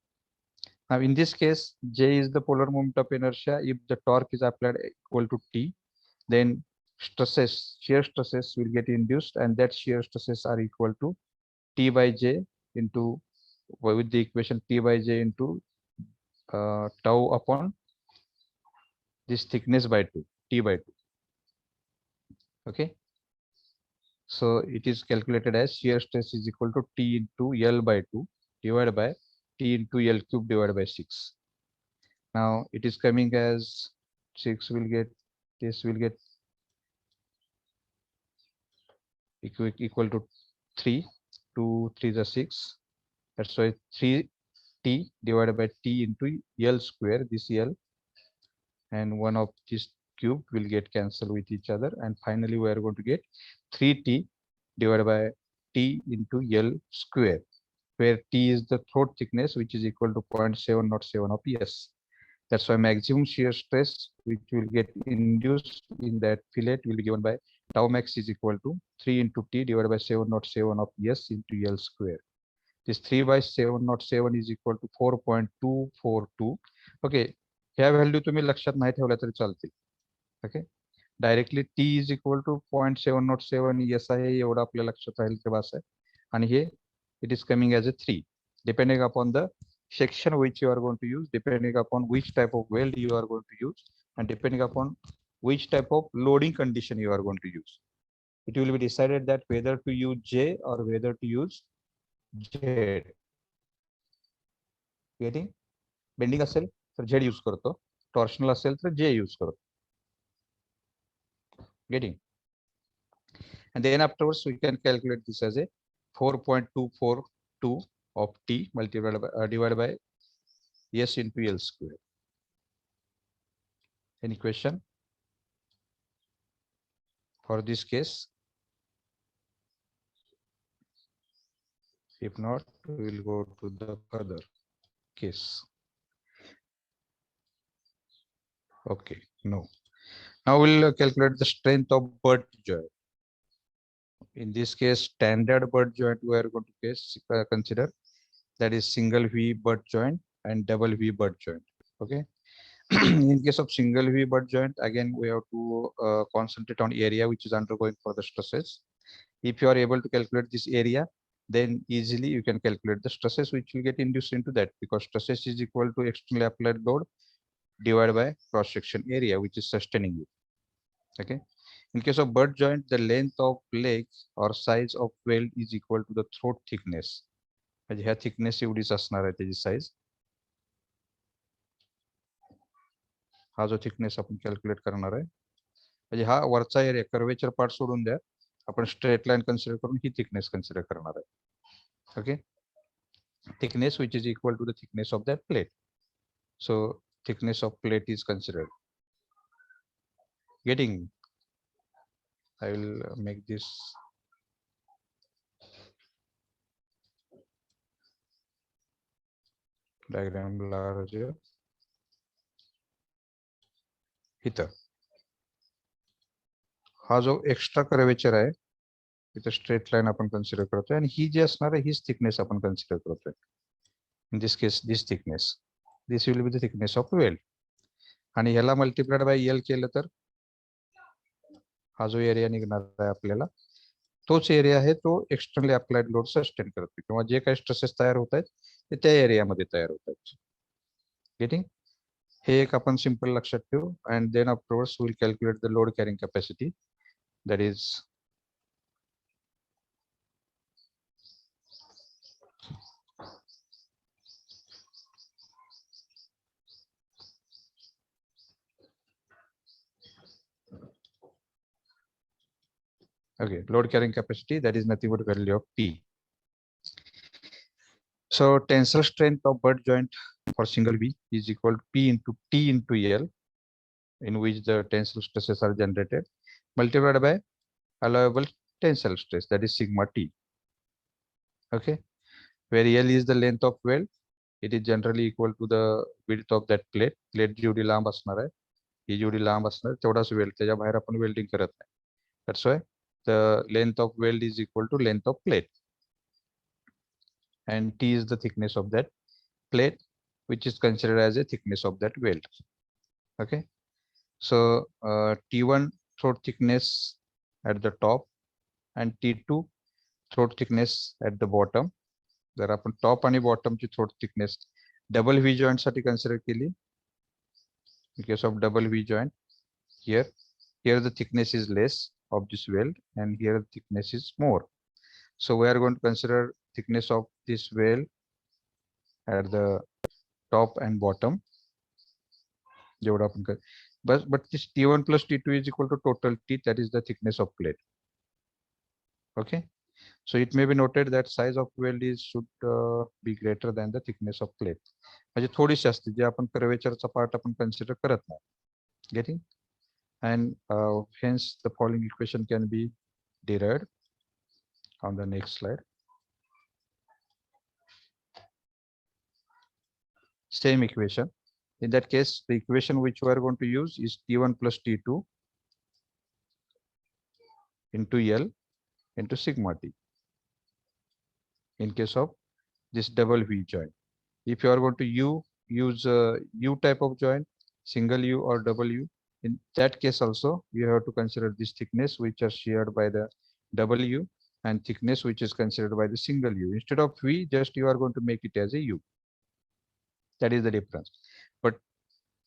Now in this case, J is the polar moment of inertia. If the torque is applied equal to T, then stresses, shear stresses will get induced, and that shear stresses are equal to T by J into, with the equation T by J into tau upon this thickness by 2, T by 2. Okay, so it is calculated as shear stress is equal to T into L by 2 divided by T into L cube divided by 6. Now it is coming as 6 will get, this will get equal to 3, 2 3 is 6. That's why 3T divided by T into L square, this L, and one of this cube will get cancelled with each other, and finally we are going to get 3T divided by T into L square, where T is the throat thickness, which is equal to 0.707 of S. That's why maximum shear stress which will get induced in that fillet will be given by tau max is equal to 3 into T divided by 707 of S into L square. This 3 by 707 is equal to 4.242. Okay, ह्या value तुम्ही लक्षात नाही ठेवल्या तरी चालतील. Okay, directly T is equal to 0.707 S आहे एवढं आपल्या लक्षात राहील ते बस आहे. आणि हे it is coming as a 3 depending upon the section which you are going to use, depending upon which type of weld you are going to use, and depending upon which type of loading condition you are going to use. It will be decided that whether to use J or whether to use Z. Getting? Bending असेल तर Z use करतो, torsional असेल तर J use करतो. Getting? And then afterwards we can calculate this as a 4.242 of T multiplied by divided by S into L square. Any question for this case? If not, we will go to the further case. Okay, no. Now we'll calculate the strength of butt joint. In this case, standard butt joint we are going to consider, that is single V butt joint and double V butt joint. Okay. In case of single V butt joint, again we have to concentrate on area which is undergoing further stresses. If you are able to calculate this area, then easily you can calculate the stresses which will get induced into that, because stresses is equal to externally applied load divided by cross section area which is sustaining it. Okay. In case of butt joint, the length of leg or size of weld is equal to the throat thickness. म्हणजे ह्या thickness एवढीच असणार आहे त्याची size. हा जो thickness आपण calculate करणार आहे, म्हणजे हा वरचा एरिया कर्वेचर पार्ट सोडून द्या, आपण स्ट्रेट लाईन कन्सिडर करून ही थिकनेस कन्सिडर करणार आहे. Okay, thickness which is equal to the thickness of that plate. So thickness of plate is considered. Getting? I will make this diagram larger. इथं हा जो extra curvature आहे इथं straight line आपण consider करतोय आणि ही जी असणार आहे हीच थिकनेस आपण कन्सिडर करतोय. In this case this thickness, this will be the thickness of weld, आणि ह्याला मल्टिप्लाइड बाय एल केलं तर हा जो एरिया निघणार आहे आपल्याला तोच एरिया आहे तो एक्सटर्नली अप्लाइड लोड सस्टेन करतो, किंवा जे काही स्ट्रेसेस तयार होत आहेत ते त्या एरियामध्ये तयार होत आहेत. गेटिंग? हे एक आपण सिंपल लक्षात ठेवू. And then afterwards will calculate the load carrying capacity, that is okay, load carrying capacity, that is nothing but value of T. So tensile strength of butt joint for single V is equal to P into T into L, in which the tensile stresses are generated, multiplied by allowable tensile stress, that is sigma T. Okay, where L is the length of weld, it is generally equal to the width of that plate. Plate जेवढी लांब असणार आहे, ही जेवढी लांब असणार तेवढाच weld, त्याच्या बाहेर आपण वेल्डिंग करत नाही. That's why the length of weld is equal to length of plate, and T is the thickness of that plate, which is considered as a thickness of that weld. Okay, so T1 throat thickness at the top and T2 throat thickness at the bottom. जर आपण top आणि बॉटमची throat thickness double V joint साठी consider केली, in case of double V joint, here the thickness is less of this weld and here the thickness is more. So we are going to consider thickness of this weld at the top and bottom. But this T1 plus T2 is equal to total T, that is the thickness of plate. Okay, so it may be noted that size of weld is should be greater than the thickness of plate. म्हणजे थोडीशी असते जे आपण कर्वेचरचा part आपण consider करत नाही. Getting? And hence the following equation can be derived on the next slide. Same equation. In that case, the equation which we are going to use is T1 plus T2 into L into sigma T in case of this double V joint. If you are going to use a U type of joint, single U or double U, in that case also you have to consider this thickness which are shared by the double U and thickness which is considered by the single U. Instead of V, just you are going to make it as a U. That is the difference. But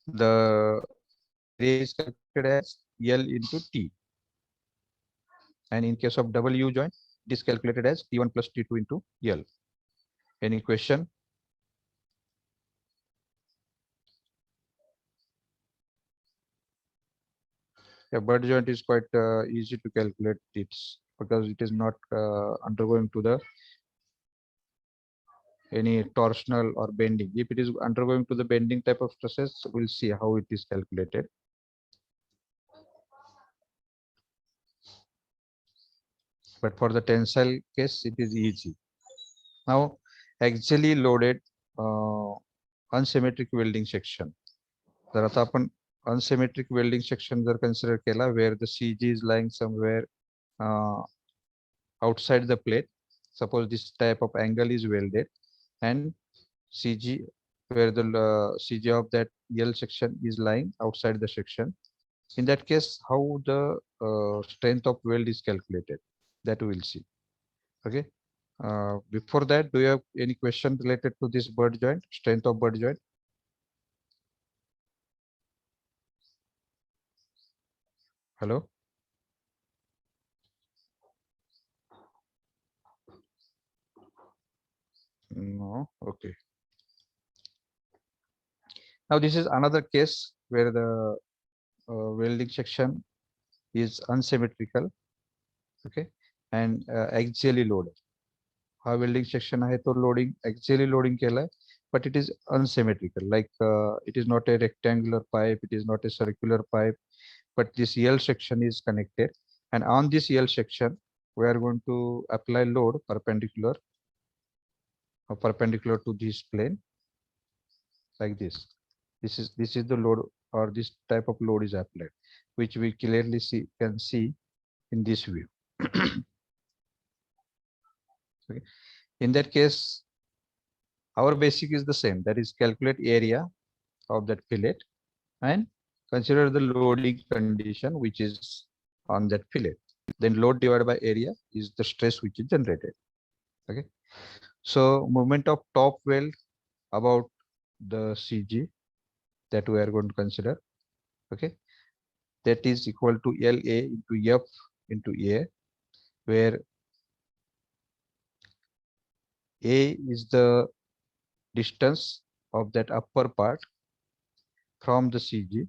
the area is calculated as L into T. And in case of double U joint, it is calculated as T1 plus T2 into L. Any question? A butt joint is quite easy to calculate it because it is not undergoing to the any torsional or bending. If it is undergoing to the bending type of stresses, we'll see how it is calculated. But for the tensile case, it is easy. Now, axially loaded unsymmetric welding section. जर आता आपण unsymmetric welding section जर consider केला where the CG is lying somewhere outside the plate. Suppose this type of angle is welded and CG where the CG of that L section is lying outside the section. In that case, how the strength of weld is calculated, that we will see. Okay. Before that, do you have any question related to this butt joint, strength of butt joint? Hello? No. Okay. Now this is another case where the welding section is unsymmetrical. Okay, and axially loaded. हा welding section आहे तो loading axially loading केला, but it is unsymmetrical. Like it is not a rectangular pipe, it is not a circular pipe, but this L section is connected, and on this L section we are going to apply load perpendicular to this plane, like this. This is the load, or this type of load is applied, which we clearly can see in this view. Okay. In that case, our basic is the same, that is calculate area of that fillet and consider the loading condition which is on that fillet. Then load divided by area is the stress which is generated. Okay, so movement of top weld about the CG that we are going to consider. Okay, that is equal to LA into F into A, where A is the distance of that upper part from the CG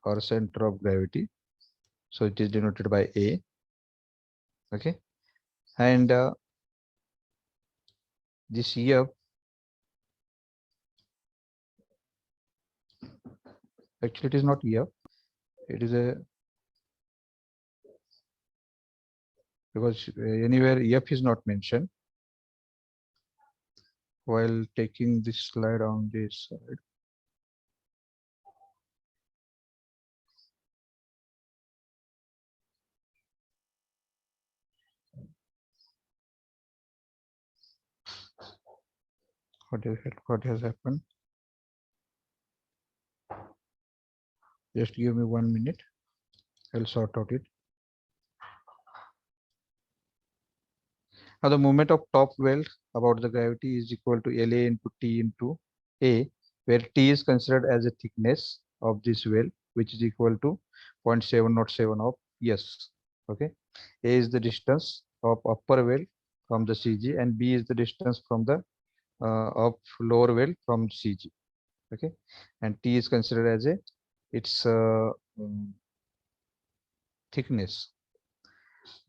or center of gravity. So it is denoted by A. Okay, and this F actually it is not F, it is a, because anywhere F is not mentioned while taking this slide on this side. What has happened? Just give me 1 minute. I'll sort out it. Now the moment of top weld about the gravity is equal to LA into T into A, where T is considered as a thickness of this weld, which is equal to 0.707 of S. Okay, A is the distance of upper weld from the CG, and B is the distance from the of lower weld from CG. Okay, and T is considered as a its thickness.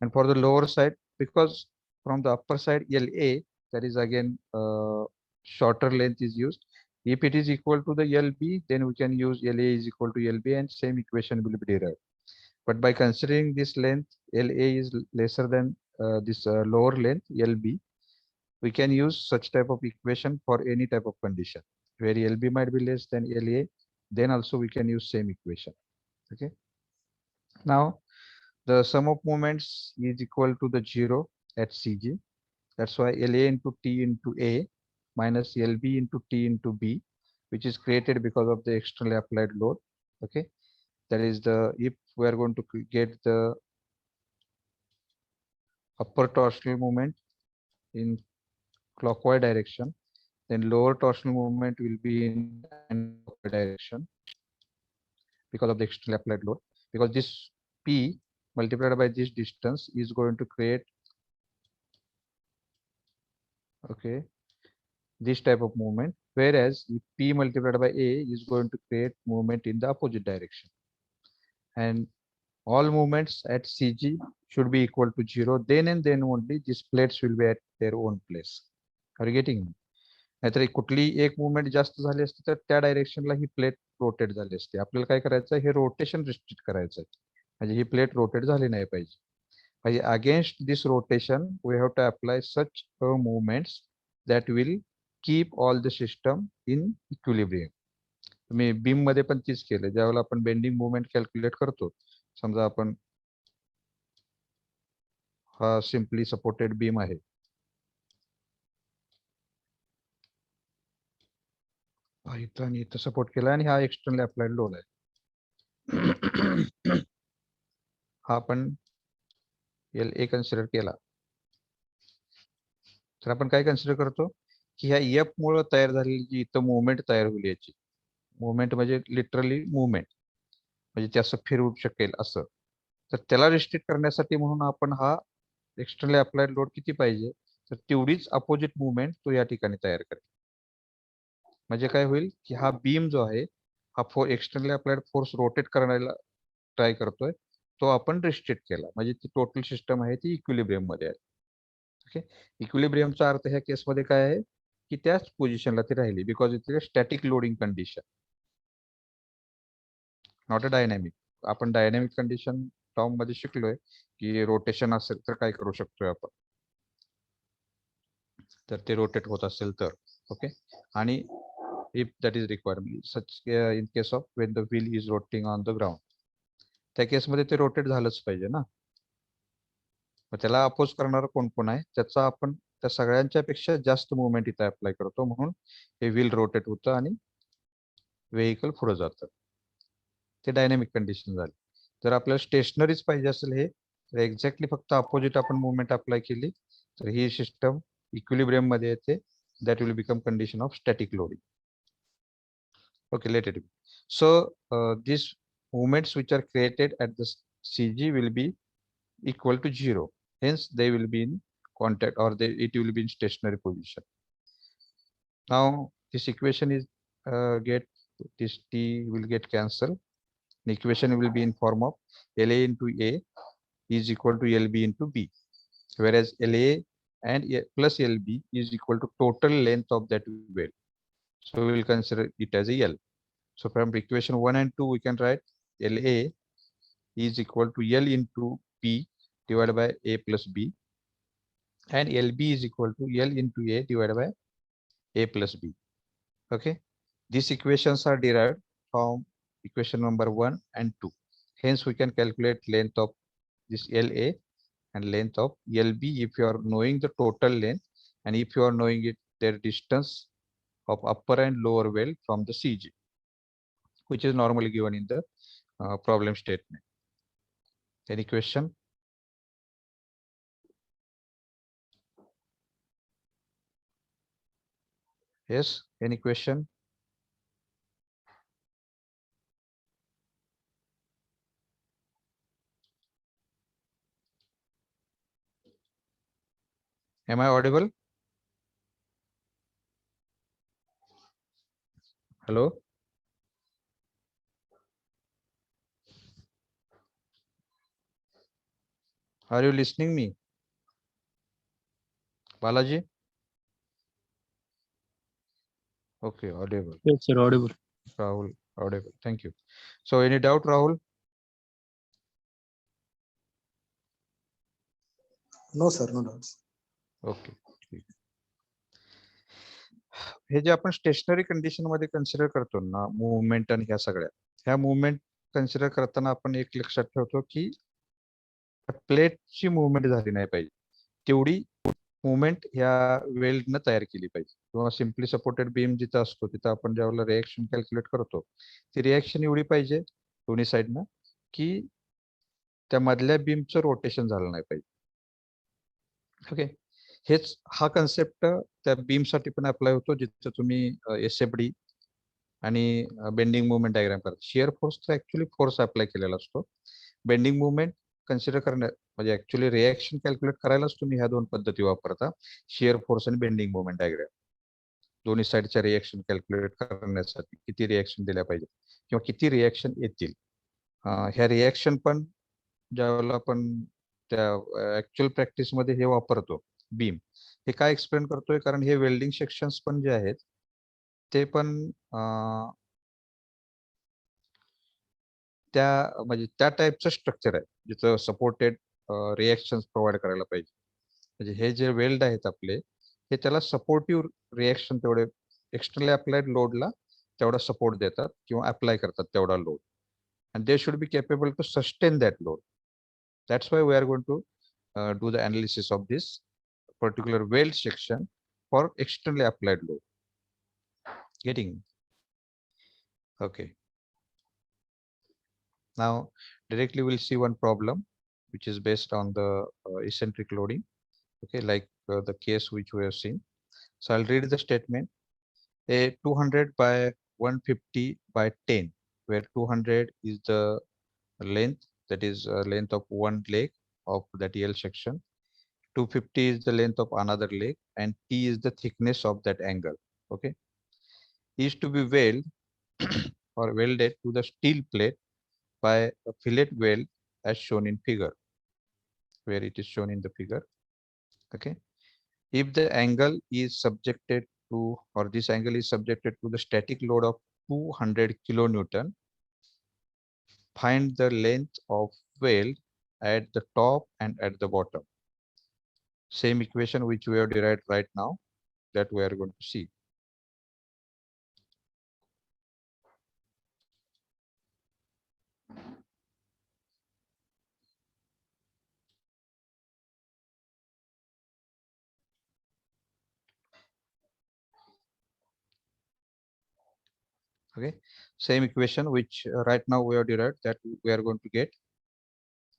And for the lower side, because from the upper side LA, that is again shorter length is used. If it is equal to the LB, then we can use LA is equal to LB and same equation will be derived. But by considering this length, LA is lesser than this lower length LB, we can use such type of equation for any type of condition where LB might be less than LA then also we can use same equation. Okay. Now the sum of moments is equal to the 0 at CG. That's why LA into T into A minus LB into T into B, which is created because of the externally applied load. Okay. That is the, if we are going to get the upper torsional moment in clockwise direction, then lower torsional moment will be in anti-clockwise direction because of the externally applied load. Because this P multiplied by this distance is going to create, okay, this type of movement, whereas if P multiplied by A is going to create movement in the opposite direction. And all movements at CG should be equal to 0. Then and then only these plates will be at their own place. Are you getting me? नाहीतर कुठली एक movement जास्त झाली असती तर त्या डायरेक्शनला ही plate rotate झाली असते. आपल्याला काय करायचं, हे रोटेशन रिस्ट्रिक्ट करायचं आहे, म्हणजे ही प्लेट रोटेट झाली नाही पाहिजे. म्हणजे against this rotation we have to apply such movements that will keep all the system in equilibrium. तुम्ही बीम मध्ये पण तीच केलं. ज्यावेळेला आपण बेंडिंग मुवमेंट कॅल्क्युलेट करतो, समजा आपण हा सिम्पली सपोर्टेड बीम आहे, इथं आणि इथं सपोर्ट केला आणि हा एक्सटर्नली अप्लाइड लोड आहे. हा आपण LA कन्सिडर केला, तर आपण काय कन्सिडर करतो की ह्या एफ मुळे तयार झालेली जी इथं मुवमेंट तयार होईल, याची मुवमेंट म्हणजे लिटरली मुवमेंट, म्हणजे ते असं फिरू शकेल असं, तर त्याला रिस्ट्रिक्ट करण्यासाठी म्हणून आपण हा एक्सटर्नली अप्लाइड लोड किती पाहिजे, तर तेवढीच अपोजिट मुवमेंट तो या ठिकाणी तयार करेल. म्हणजे काय होईल की हा बीम जो आहे, हा एक्सटर्नली अप्लाइड फोर्स रोटेट करायला ट्राय करतोय, तो आपण रिस्ट्रिक्ट केला, म्हणजे ती टोटल सिस्टम आहे ती इक्विलिब्रियम मध्ये आहे. ओके. इक्विलिब्रियमचा अर्थ ह्या केसमध्ये काय आहे की त्याच पोझिशनला ती राहिली, because it is a static loading condition, not a dynamic. आपण डायनॅमिक कंडिशन टर्म मध्ये शिकलोय की रोटेशन असेल तर काय करू शकतोय आपण, तर ते रोटेट होत असेल तर. ओके. आणि if that is required, such in case of when the wheel is rotating on the ground, त्या केसमध्ये ते रोटेट झालंच पाहिजे ना. मग त्याला अपोज करणारा कोण कोण आहे, त्याचा आपण त्या सगळ्यांच्या पेक्षा जास्त मुवमेंट इथे अप्लाय करतो, म्हणून हे व्हील रोटेट होतं आणि व्हेकल पुढे जातं. ते डायनॅमिक कंडिशन झाली. जर आपल्याला स्टेशनरीच पाहिजे असेल हे, तर एक्झॅक्टली फक्त अपोजिट आपण मुवमेंट अप्लाय केली तर ही सिस्टम इक्विलिब्रियम मध्ये येते. That will become condition of static loading. Okay, let it be. So these movements which are created at the CG will be equal to 0. Hence, they will be in contact, or it will be in stationary position. Now, this equation is this T will get cancelled. The equation will be in form of LA into A is equal to LB into B, whereas LA and plus LB is equal to total length of that well. So we will consider it as a L. So from equation 1 and 2, we can write LA is equal to L into P divided by A plus B, and LB is equal to L into A divided by A plus B. Okay. These equations are derived from equation number 1 and 2. Hence, we can calculate length of this LA and length of LB if you are knowing the total length, and if you are knowing it, their distance of upper and lower well from the CG, which is normally given in the problem statement. Any question? Yes, any question? Am I audible? Hello? Are you listening me? Balaji? Okay, audible. Yes, sir, audible. Rahul, audible. Thank you. So any doubt, Rahul? No, sir, no doubts. Okay. हे जे आपण stationery condition मध्ये consider करतो ना, movement आणि ह्या सगळ्या, ह्या movement consider करताना आपण एक लक्षात ठेवतो की प्लेटची मुवमेंट झाली नाही पाहिजे, तेवढी मुवमेंट ह्या वेल्डनं तयार केली पाहिजे. किंवा सिम्पली सपोर्टेड बीम जिथं असतो तिथं आपण ज्यावेळेला रिएक्शन कॅल्क्युलेट करतो, ती रिएक्शन एवढी पाहिजे दोन्ही साईडनं की त्या मधल्या बीमचं रोटेशन झालं नाही पाहिजे. ओके, हेच हा कन्सेप्ट त्या बीम साठी पण अप्लाय होतो, जिथे तुम्ही एसएफडी आणि बेंडिंग मुवमेंट डायग्राम करता. शिअर फोर्सचा ऍक्च्युली फोर्स अप्लाय केलेला असतो. बेंडिंग मुवमेंट कन्सिडर करण्या म्हणजे ऍक्च्युली रिएक्शन कॅल्क्युलेट करायलाच तुम्ही ह्या दोन पद्धती वापरता, शिअर फोर्स आणि बेंडिंग मुवमेंट डायग्राम. दोन्ही साईडच्या रिएक्शन कॅल्क्युलेट करण्यासाठी किती रिएक्शन दिल्या पाहिजे किंवा किती रिएक्शन येतील. ह्या रिएक्शन पण ज्यावेळेला आपण त्या ऍक्च्युअल प्रॅक्टिस मध्ये हे वापरतो बीम, हे काय एक्सप्लेन करतोय, कारण हे वेल्डिंग सेक्शन्स पण जे आहेत ते पण त्या म्हणजे त्या टाईपचं स्ट्रक्चर आहे जिथं सपोर्टेड रिएक्शन प्रोव्हाइड करायला पाहिजे. म्हणजे हे जे वेल्ड आहेत आपले, हे त्याला सपोर्टिव्ह रिएक्शन तेवढे एक्सटर्नली अप्लाइड लोडला तेवढा सपोर्ट देतात किंवा अप्लाय करतात तेवढा load, and they should be capable to sustain that load. That's why we are going to do the analysis of this particular weld section for externally applied load. Getting? Okay. Now, directly we'll see one problem which is based on the eccentric loading. Okay, like the case which we have seen. So I'll read the statement. A 200 by 150 by 10, where 200 is the length, that is length of one leg of that L section. 250 is the length of another leg, and T is the thickness of that angle. Okay, is to be welded or welded to the steel plate by a fillet weld as shown in figure, where it is shown in the figure. Okay, if the angle is subjected to, or this angle is subjected to the static load of 200 kilonewton, find the length of weld at the top and at the bottom. Same equation which we have derived right now, that we are going to see. Okay, same equation which right now we have derived, that we are going to get,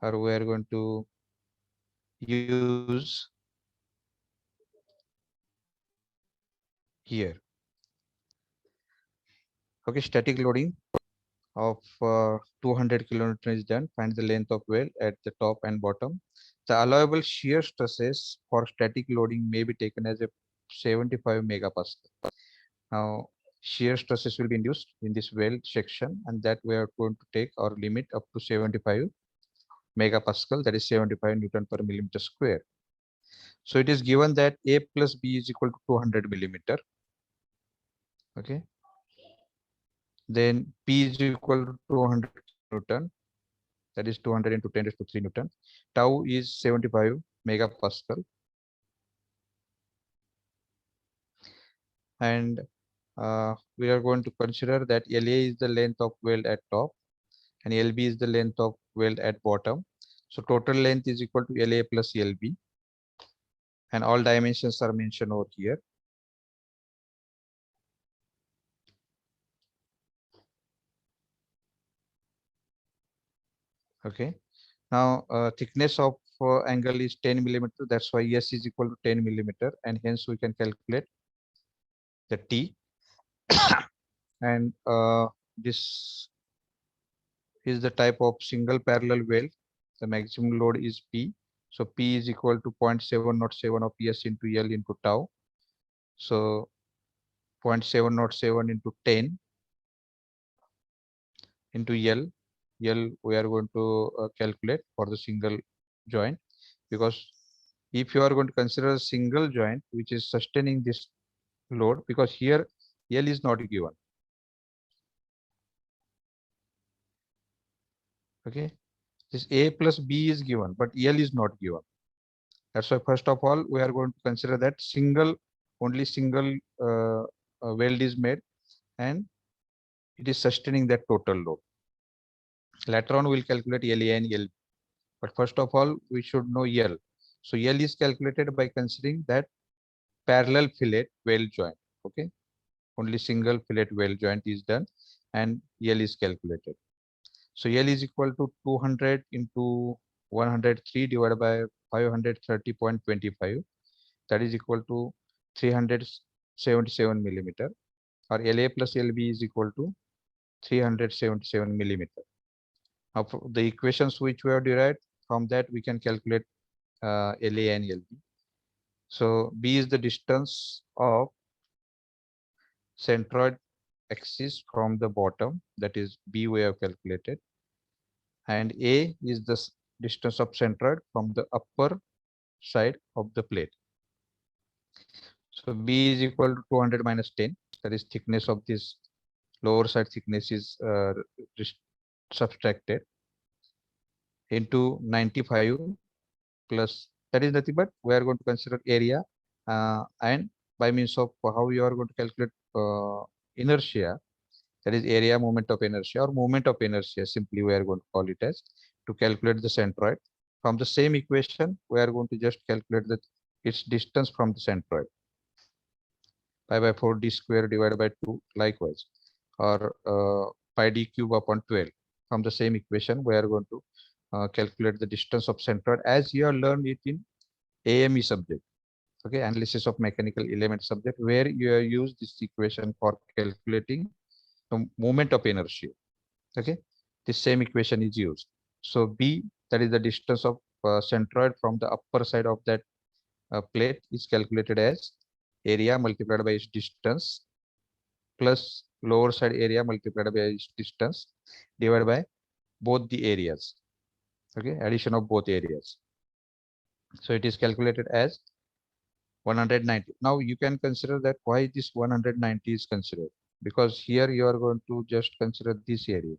or we are going to use here. Okay, static loading of 200 kilonewton is done. Find the length of weld at the top and bottom. The allowable shear stresses for static loading may be taken as a 75 megapascal. Now, shear stresses will be induced in this weld section, and that we are going to take our limit up to 75 megapascal, that is 75 Newton per millimeter square. So it is given that A plus B is equal to 200 millimeter. Okay. Then P is equal to 200 Newton, that is 200 into 10 raised to 3 Newton. Tau is 75 megapascal. And we are going to consider that LA is the length of weld at top and LB is the length of weld at bottom. So total length is equal to LA plus LB, and all dimensions are mentioned over here. Okay. Now thickness of angle is 10 millimeter. That's why S is equal to 10 millimeter, and hence we can calculate the T. And this is the type of single parallel weld. The maximum load is P. So P is equal to 0.707 of S into L into tau. So 0.707 into 10 into L. L we are going to calculate for the single joint, because if you are going to consider a single joint which is sustaining this load, because here L is not given. Okay, this A plus B is given, but L is not given. That's why first of all we are going to consider that only single weld is made and it is sustaining that total load. Later on, we'll calculate LA and LB. But first of all, we should know L. So L is calculated by considering that parallel fillet weld joint. Okay, only single fillet weld joint is done, and L is calculated. So L is equal to 200 into 103 divided by 530.25. That is equal to 377 millimeter. Or LA plus LB is equal to 377 millimeter. Now, the equations which we have derived from that, we can calculate LA and LB. So B is the distance of centroid axis from the bottom, that is B we have calculated, and A is the distance of centroid from the upper side of the plate. So B is equal to 200 minus 10, that is thickness of this lower side thickness is subtracted, into 95 plus, that is nothing but we are going to consider area, and by means of how you are going to calculate inertia, that is area moment of inertia or moment of inertia, simply we are going to call it as, to calculate the centroid. From the same equation, we are going to just calculate its distance from the centroid. Pi by 4 d square divided by 2 likewise, or pi d cube upon 12. From the same equation, we are going to calculate the distance of centroid as you have learned it in AME subject, okay, analysis of mechanical element subject, where you have used this equation for calculating the moment of inertia. Okay, this same equation is used. So B, that is the distance of centroid from the upper side of that plate, is calculated as area multiplied by its distance plus lower side area multiplied by its distance divided by both the areas. Okay, addition of both areas. So it is calculated as 190. Now you can consider that why this 190 is considered, because here you are going to just consider this area.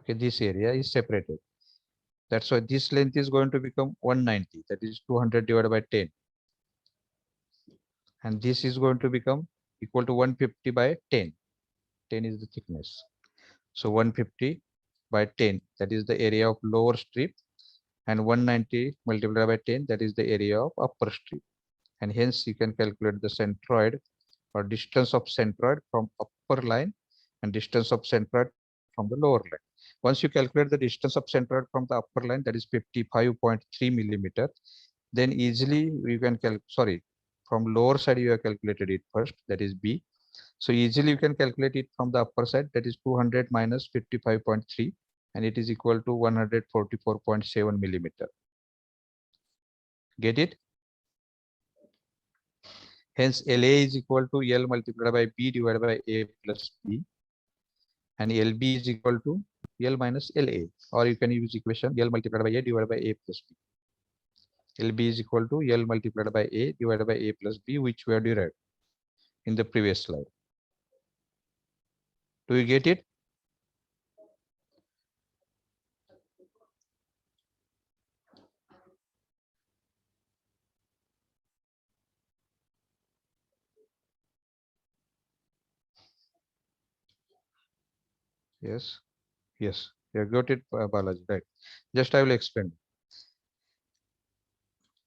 Okay, this area is separated. That's why this length is going to become 190, that is 200 divided by 10. And this is going to become equal to 150 by 10. 10 is the thickness. So 150 by 10, that is the area of lower strip, and 190 multiplied by 10, that is the area of upper strip. And hence you can calculate the centroid or distance of centroid from upper line and distance of centroid from the lower line. Once you calculate the distance of centroid from the upper line, that is 55.3 millimeter, then easily you can from lower side you have calculated it first, that is B. So easily you can calculate it from the upper side, that is 200 minus 55.3, and it is equal to 144.7 millimeter. Get it? Hence LA is equal to L multiplied by B divided by A plus B, and LB is equal to L minus LA, or you can use equation L multiplied by A divided by A plus B. LB is equal to L multiplied by A divided by A plus B, which we have derived in the previous slide. Do you get it? Yes. Yes. You got it, Balaji, right? Just I will explain.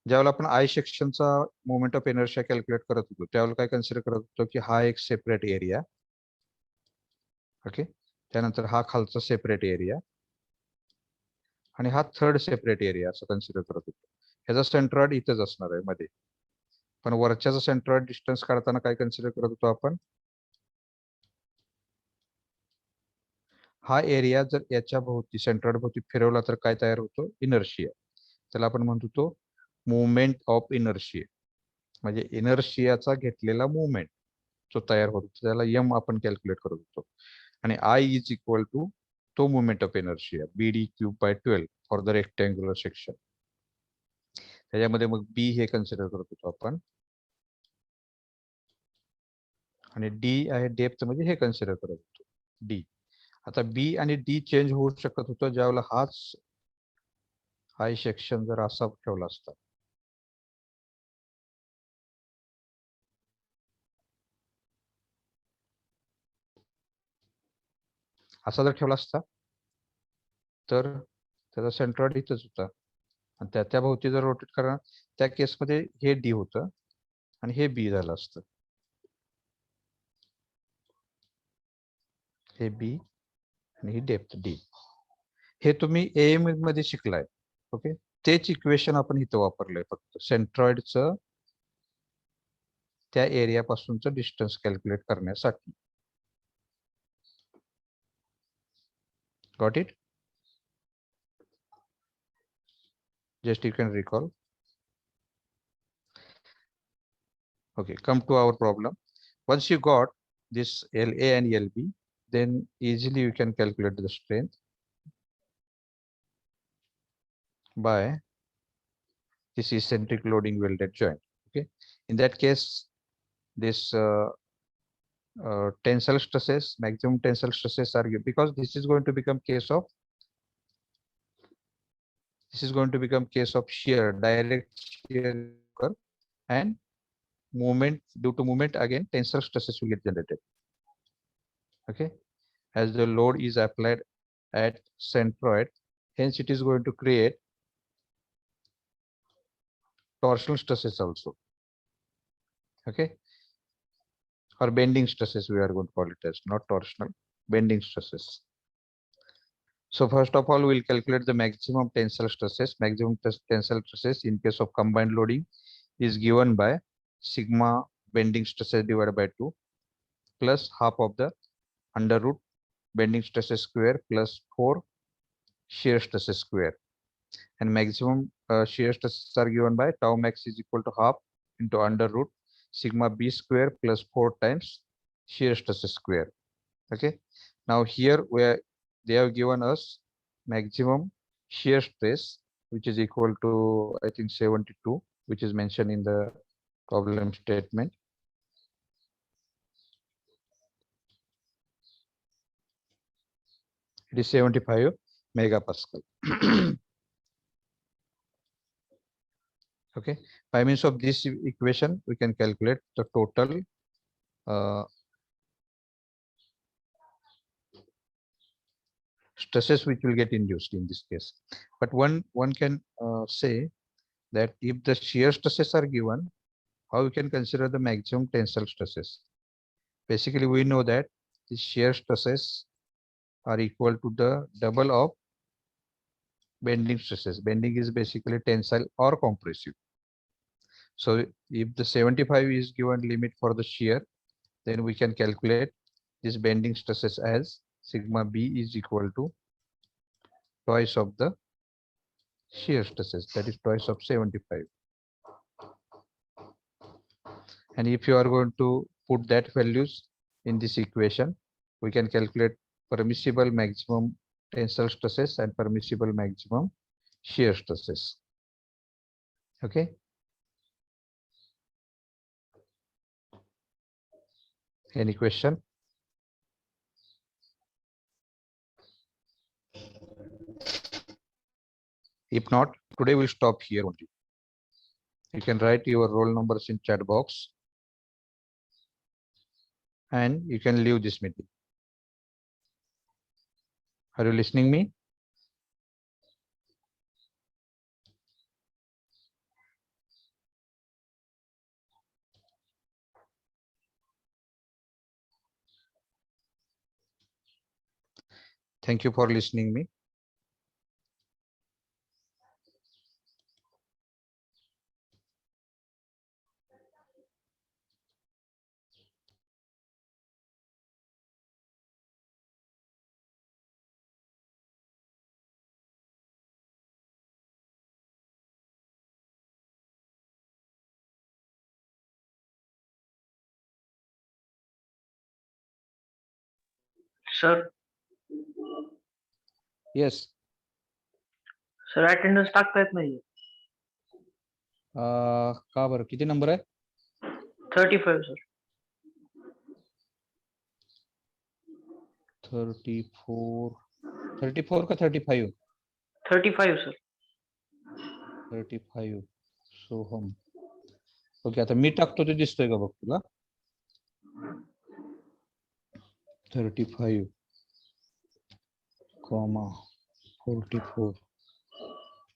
ज्यावेळेला आपण आय सेक्शनचा moment of inertia calculate करत होतो, त्यावेळेला काय consider करत होतो की हा एक सेपरेट एरिया, ओके, त्यानंतर हा खालचा सेपरेट एरिया आणि हा थर्ड सेपरेट एरिया असं कन्सिडर करत होतो. ह्याचा सेंट्रॉइड इथेच असणार आहे मध्ये, पण वरच्याचा सेंट्रॉइड डिस्टन्स काढताना काय कन्सिडर करत होतो आपण, हा एरिया जर याच्या भोवती सेंट्रॉइड भोवती फिरवला तर काय तयार होतो, इनर्शिया. त्याला आपण म्हणतो तो मुवमेंट ऑफ इनर्शिया, म्हणजे इनर्शियाचा घेतलेला मुवमेंट जो तयार होतो त्याला एम आपण कॅल्क्युलेट करत होतो. आणि आय इज इक्वल टू तो movement of inertia BD cube by 12 for the rectangular section. त्याच्यामध्ये मग बी हे कन्सिडर करत होतो आपण, आणि डी आहे डेप्थ, म्हणजे हे कन्सिडर करत होतो डी. आता बी आणि डी चेंज होऊ शकत होतं ज्यावेळेला हाच आय सेक्शन जर असा ठेवला असता, असा जर ठेवला असता तर त्याचा सेंट्रॉइड इथंच होता आणि त्या भोवती जर रोटेट करणार त्या केसमध्ये हे डी होतं आणि हे बी झालं असतं. हे बी आणि ही डेप्थ डी. हे तुम्ही एएम मध्ये शिकलाय. ओके, तेच इक्वेशन आपण इथं वापरलंय फक्त सेंट्रॉइडचं त्या एरियापासूनचं डिस्टन्स कॅल्क्युलेट करण्यासाठी. Got it? Just you can recall. Okay, come to our problem. Once you got this LA and LB, then easily you can calculate the strength by this eccentric loading welded joint. Okay, in that case, this tensile stresses, maximum tensile stresses are because this is going to become case of shear, direct shear, and movement. Due to movement, again tensile stresses will get generated. Okay, as the load is applied at centroid, hence it is going to create torsional stresses also. Okay, or bending stresses we are going to call it as, not torsional, bending stresses. So first of all, we'll calculate the maximum tensile stresses. Maximum tensile stresses in case of combined loading is given by sigma bending stresses divided by 2 plus half of the under root bending stresses square plus 4 shear stresses square. And maximum shear stresses are given by tau max is equal to half into under root sigma b square plus 4 times shear stresses square. Okay, now here where they have given us maximum shear stress, which is equal to I think 72, which is mentioned in the problem statement. It is 75 megapascal. Okay, by means of this equation, we can calculate the total stresses which will get induced in this case. But one can say that if the shear stresses are given, how we can consider the maximum tensile stresses? Basically, we know that the shear stresses are equal to the double of bending stresses. Bending is basically tensile or compressive. So if the 75 is given limit for the shear, then we can calculate this bending stresses as sigma b is equal to twice of the shear stresses, that is twice of 75. And if you are going to put that values in this equation, we can calculate permissible maximum tensile stresses and permissible maximum shear stresses. Okay. Any question? If not, today we'll stop here only. You can write your roll numbers in chat box and you can leave this meeting. Are you listening me? Thank you for listening me. Sir, Yes. sir attendance टाकता येत नाहीये. का बरं किती number आहे? 35 sir. 34 का 35? 35 sir. 35 सोहम. Okay, आता मी टाकतो ते दिसतोय का बघ तुला? 35 comma 44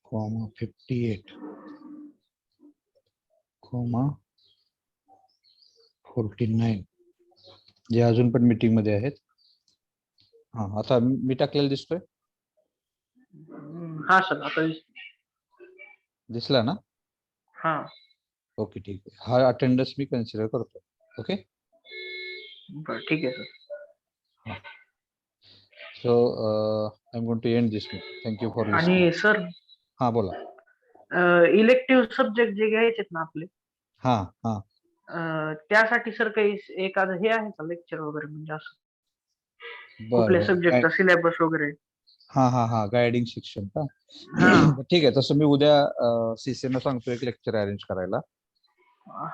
comma 58 comma 49 जे अजून पण मीटिंग मध्ये आहेत. हा, आता मी टाकलेला दिसतोय, हा सर आता दिसला ना? हा ओके, ठीक आहे. हा अटेंडन्स मी कन्सिडर करतो. ओके, बरं ठीक आहे sir. So I am going to end this meeting. Thank you for listening. आणि सर हा, बोला. इलेक्टिव्ह सब्जेक्ट जे घ्यायचेत ना आपले, हा हा त्यासाठी सर काही एखादं हे आहे का लेक्चर वगैरे, म्हणजे असं बर कुठल्या बर सब्जेक्टचा सिलेबस वगैरे? हा हा हा गायडिंग शिक्षण का? हा ठीक आहे, तसं मी उद्या CC ना सांगतो एक लेक्चर अरेंज करायला.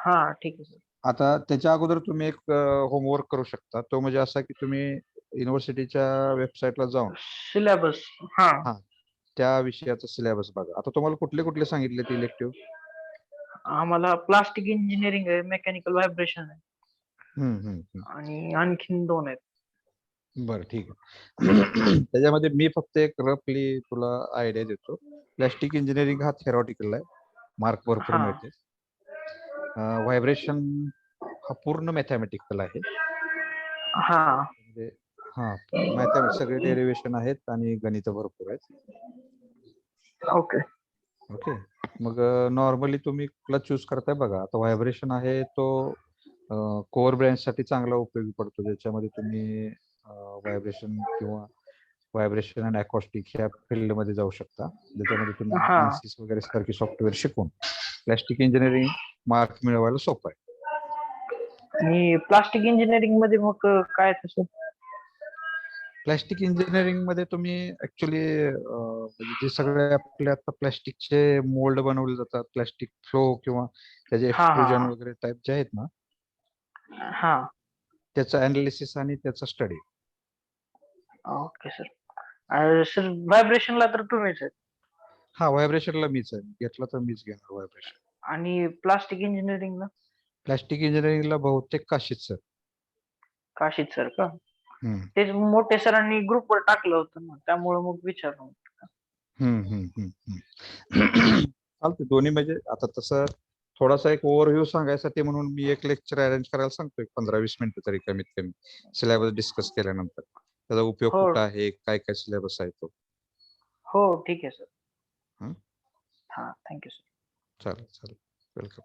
हा ठीक आहे सर. आता त्याच्या अगोदर तुम्ही एक होमवर्क करू शकता. तो म्हणजे असा की तुम्ही युनिव्हर्सिटीच्या वेबसाईटला जाऊन सिलेबस हा हा त्या विषयाचा सिलेबस बघा. आता तुम्हाला कुठले कुठले सांगितले ते इलेक्टिव्ह? आम्हाला प्लास्टिक इंजिनिअरिंग आहे, मेकॅनिकल व्हायब्रेशन आहे, आणि आणखीन 2 आहेत. बरं, ठीक आहे. त्याच्यामध्ये मी फक्त एक रफली तुला आयडिया देतो. प्लॅस्टिक इंजिनिअरिंग हा थेरॉटिकल आहे, मार्क भरपूर हा मिळते. व्हायब्रेशन हा पूर्ण मॅथमॅटिकल आहे. हा म्हणजे हा मॅथमॅटिक्स सगळे डेरिव्हेशन आहेत आणि गणित भरपूर आहेत. ओके. ओके, मग नॉर्मली तुम्ही कुठला चूज करताय बघा. आता व्हायब्रेशन आहे तो कोर ब्रँच साठी चांगला उपयोगी पडतो, ज्याच्यामध्ये तुम्ही व्हायब्रेशन किंवा व्हायब्रेशन अँड अकॉस्टिक ह्या फील्डमध्ये जाऊ शकता, ज्याच्यामध्ये तुम्ही हा ANSYS वगैरे सारखी सॉफ्टवेअर शिकून प्लॅस्टिक इंजिनिअरिंग मार्क मिळवायला सोपं आहे. आणि प्लास्टिक इंजिनिअरिंग मध्ये मग काय तसं? प्लॅस्टिक इंजिनिअरिंग मध्ये तुम्ही ऍक्च्युली म्हणजे जे सगळे आपले आता प्लॅस्टिकचे मोल्ड बनवले जातात, प्लॅस्टिक फ्लो किंवा त्याचे हा हा एक्सट्रुजन वगैरे टाईप जे आहेत ना, हा त्याचं अनालिसिस आणि त्याचा स्टडी. Okay sir. सर व्हायब्रेशनला तर तुम्हीच आहेत, हा, व्हायब्रेशनला मीच आहे, घेतला तर मीच घेणार व्हायब्रेशन. आणि प्लास्टिक इंजिनिअरिंगला प्लॅस्टिक इंजिनिअरिंगला बहुतेक काशीच सर. काशीद सर का? तेच मोठे सरांनी ग्रुपवर टाकलं होतं ना, त्यामुळे मग विचारलं. चालते दोन्ही. म्हणजे आता तसं थोडासा एक ओव्हरव्ह्यू सांगायसाठी म्हणून मी एक लेक्चर अरेंज करायला सांगतो, 15-20 मिनिटं तरी कमीत कमी, सिलेबस डिस्कस केल्यानंतर. त्याचा उपयोग हो कुठं आहे, काय काय सिलेबस आहे तो. हो ठीक आहे सर. हं? हा थँक्यू सर. चालेल चालेल, वेलकम.